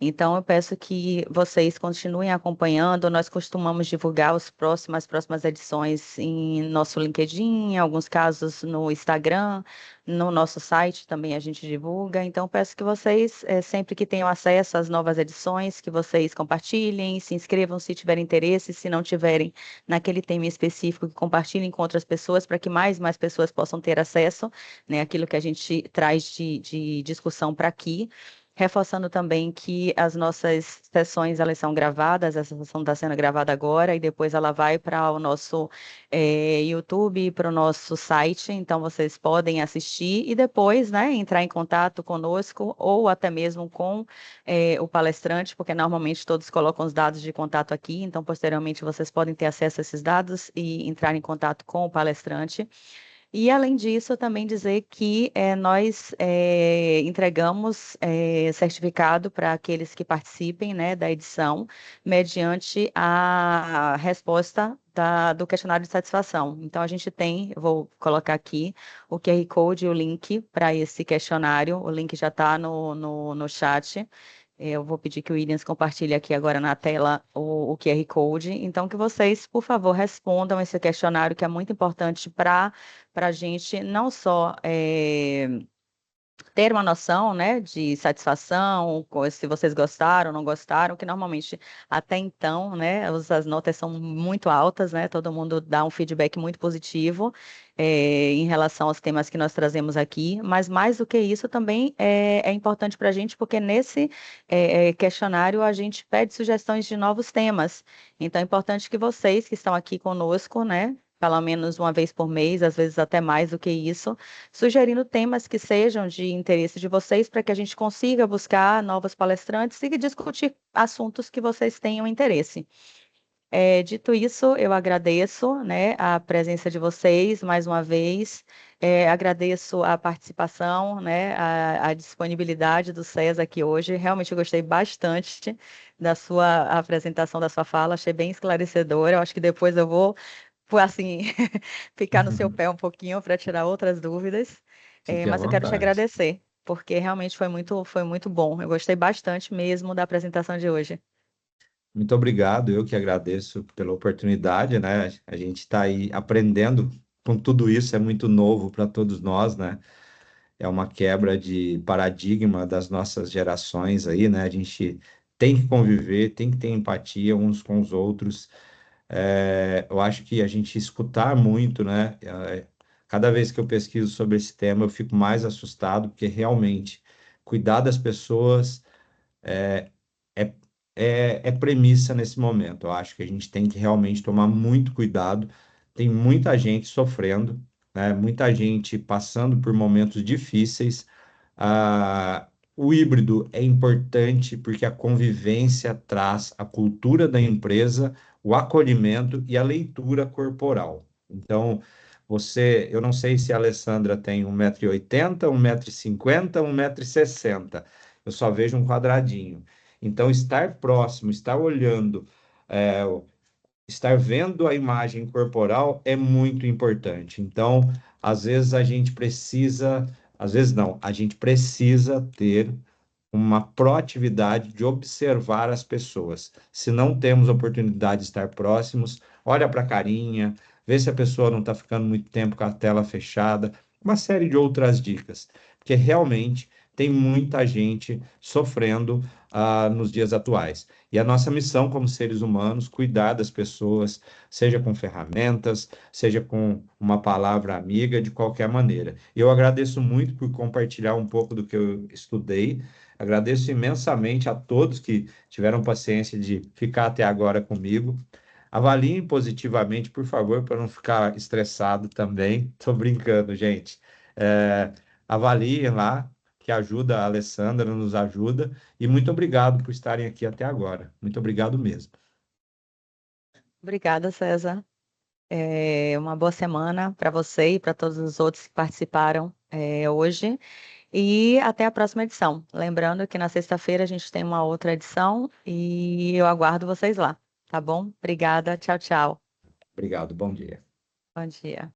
Speaker 1: Então, eu peço que vocês continuem acompanhando. Nós costumamos divulgar as próximas edições em nosso LinkedIn, em alguns casos no Instagram, no nosso site também a gente divulga. Então, peço que vocês, sempre que tenham acesso às novas edições, que vocês compartilhem, se inscrevam se tiverem interesse, se não tiverem naquele tema específico, que compartilhem com outras pessoas para que mais pessoas possam ter acesso, né, àquilo que a gente traz de discussão para aqui. Reforçando também que as nossas sessões elas são gravadas, essa sessão está sendo gravada agora e depois ela vai para o nosso YouTube, para o nosso site, então vocês podem assistir e depois, né, entrar em contato conosco ou até mesmo com o palestrante, porque normalmente todos colocam os dados de contato aqui, então posteriormente vocês podem ter acesso a esses dados e entrar em contato com o palestrante. E, além disso, também dizer que nós entregamos certificado para aqueles que participem, né, da edição, mediante a resposta do questionário de satisfação. Então, a gente tem, eu vou colocar aqui o QR Code e o link para esse questionário, o link já está no chat. Eu vou pedir que o Williams compartilhe aqui agora na tela o QR Code. Então, que vocês, por favor, respondam esse questionário, que é muito importante para a gente não só ter uma noção, né, de satisfação, se vocês gostaram ou não gostaram, que normalmente até então, né, as notas são muito altas, né, todo mundo dá um feedback muito positivo em relação aos temas que nós trazemos aqui, mas mais do que isso também é importante para a gente, porque nesse questionário a gente pede sugestões de novos temas, então é importante que vocês que estão aqui conosco, né, pelo menos uma vez por mês, às vezes até mais do que isso, sugerindo temas que sejam de interesse de vocês para que a gente consiga buscar novos palestrantes e discutir assuntos que vocês tenham interesse. Dito isso, eu agradeço, né, a presença de vocês mais uma vez, agradeço a participação, né, a disponibilidade do César aqui hoje. Realmente eu gostei bastante da sua apresentação, da sua fala, achei bem esclarecedora. Eu acho que depois eu vou assim, ficar no seu pé um pouquinho para tirar outras dúvidas.
Speaker 2: Fique à
Speaker 1: Mas eu quero te
Speaker 2: vontade.
Speaker 1: agradecer, porque realmente foi muito bom. Eu gostei bastante mesmo da apresentação de hoje.
Speaker 2: Muito obrigado, eu que agradeço pela oportunidade, né? A gente está aí aprendendo com tudo isso, é muito novo para todos nós, né? É uma quebra de paradigma das nossas gerações aí, né? A gente tem que conviver, tem que ter empatia uns com os outros. Eu acho que a gente escutar muito, né? Cada vez que eu pesquiso sobre esse tema, eu fico mais assustado, porque realmente cuidar das pessoas é, é premissa nesse momento. Eu acho que a gente tem que realmente tomar muito cuidado. Tem muita gente sofrendo, né? Muita gente passando por momentos difíceis. O híbrido é importante porque a convivência traz a cultura da empresa, o acolhimento e a leitura corporal. Então, eu não sei se a Alessandra tem 1,80 m, 1,50 m, 1,60 m. Eu só vejo um quadradinho. Então, estar próximo, estar olhando, é, estar vendo a imagem corporal é muito importante. Então, às vezes a gente precisa, às vezes não, a gente precisa ter uma proatividade de observar as pessoas. Se não temos oportunidade de estar próximos, olha para a carinha, vê se a pessoa não está ficando muito tempo com a tela fechada, uma série de outras dicas, porque realmente tem muita gente sofrendo nos dias atuais. E a nossa missão como seres humanos, cuidar das pessoas, seja com ferramentas, seja com uma palavra amiga, de qualquer maneira. Eu agradeço muito por compartilhar um pouco do que eu estudei. Agradeço imensamente a todos que tiveram paciência de ficar até agora comigo. Avaliem positivamente, por favor, para não ficar estressado também. Estou brincando, gente. Avaliem lá, que ajuda a Alessandra, nos ajuda. E muito obrigado por estarem aqui até agora. Muito obrigado mesmo.
Speaker 1: Obrigada, César. Uma boa semana para você e para todos os outros que participaram hoje. E até a próxima edição. Lembrando que na sexta-feira a gente tem uma outra edição e eu aguardo vocês lá, tá bom? Obrigada. Tchau, tchau.
Speaker 2: Obrigado, bom dia.
Speaker 1: Bom dia.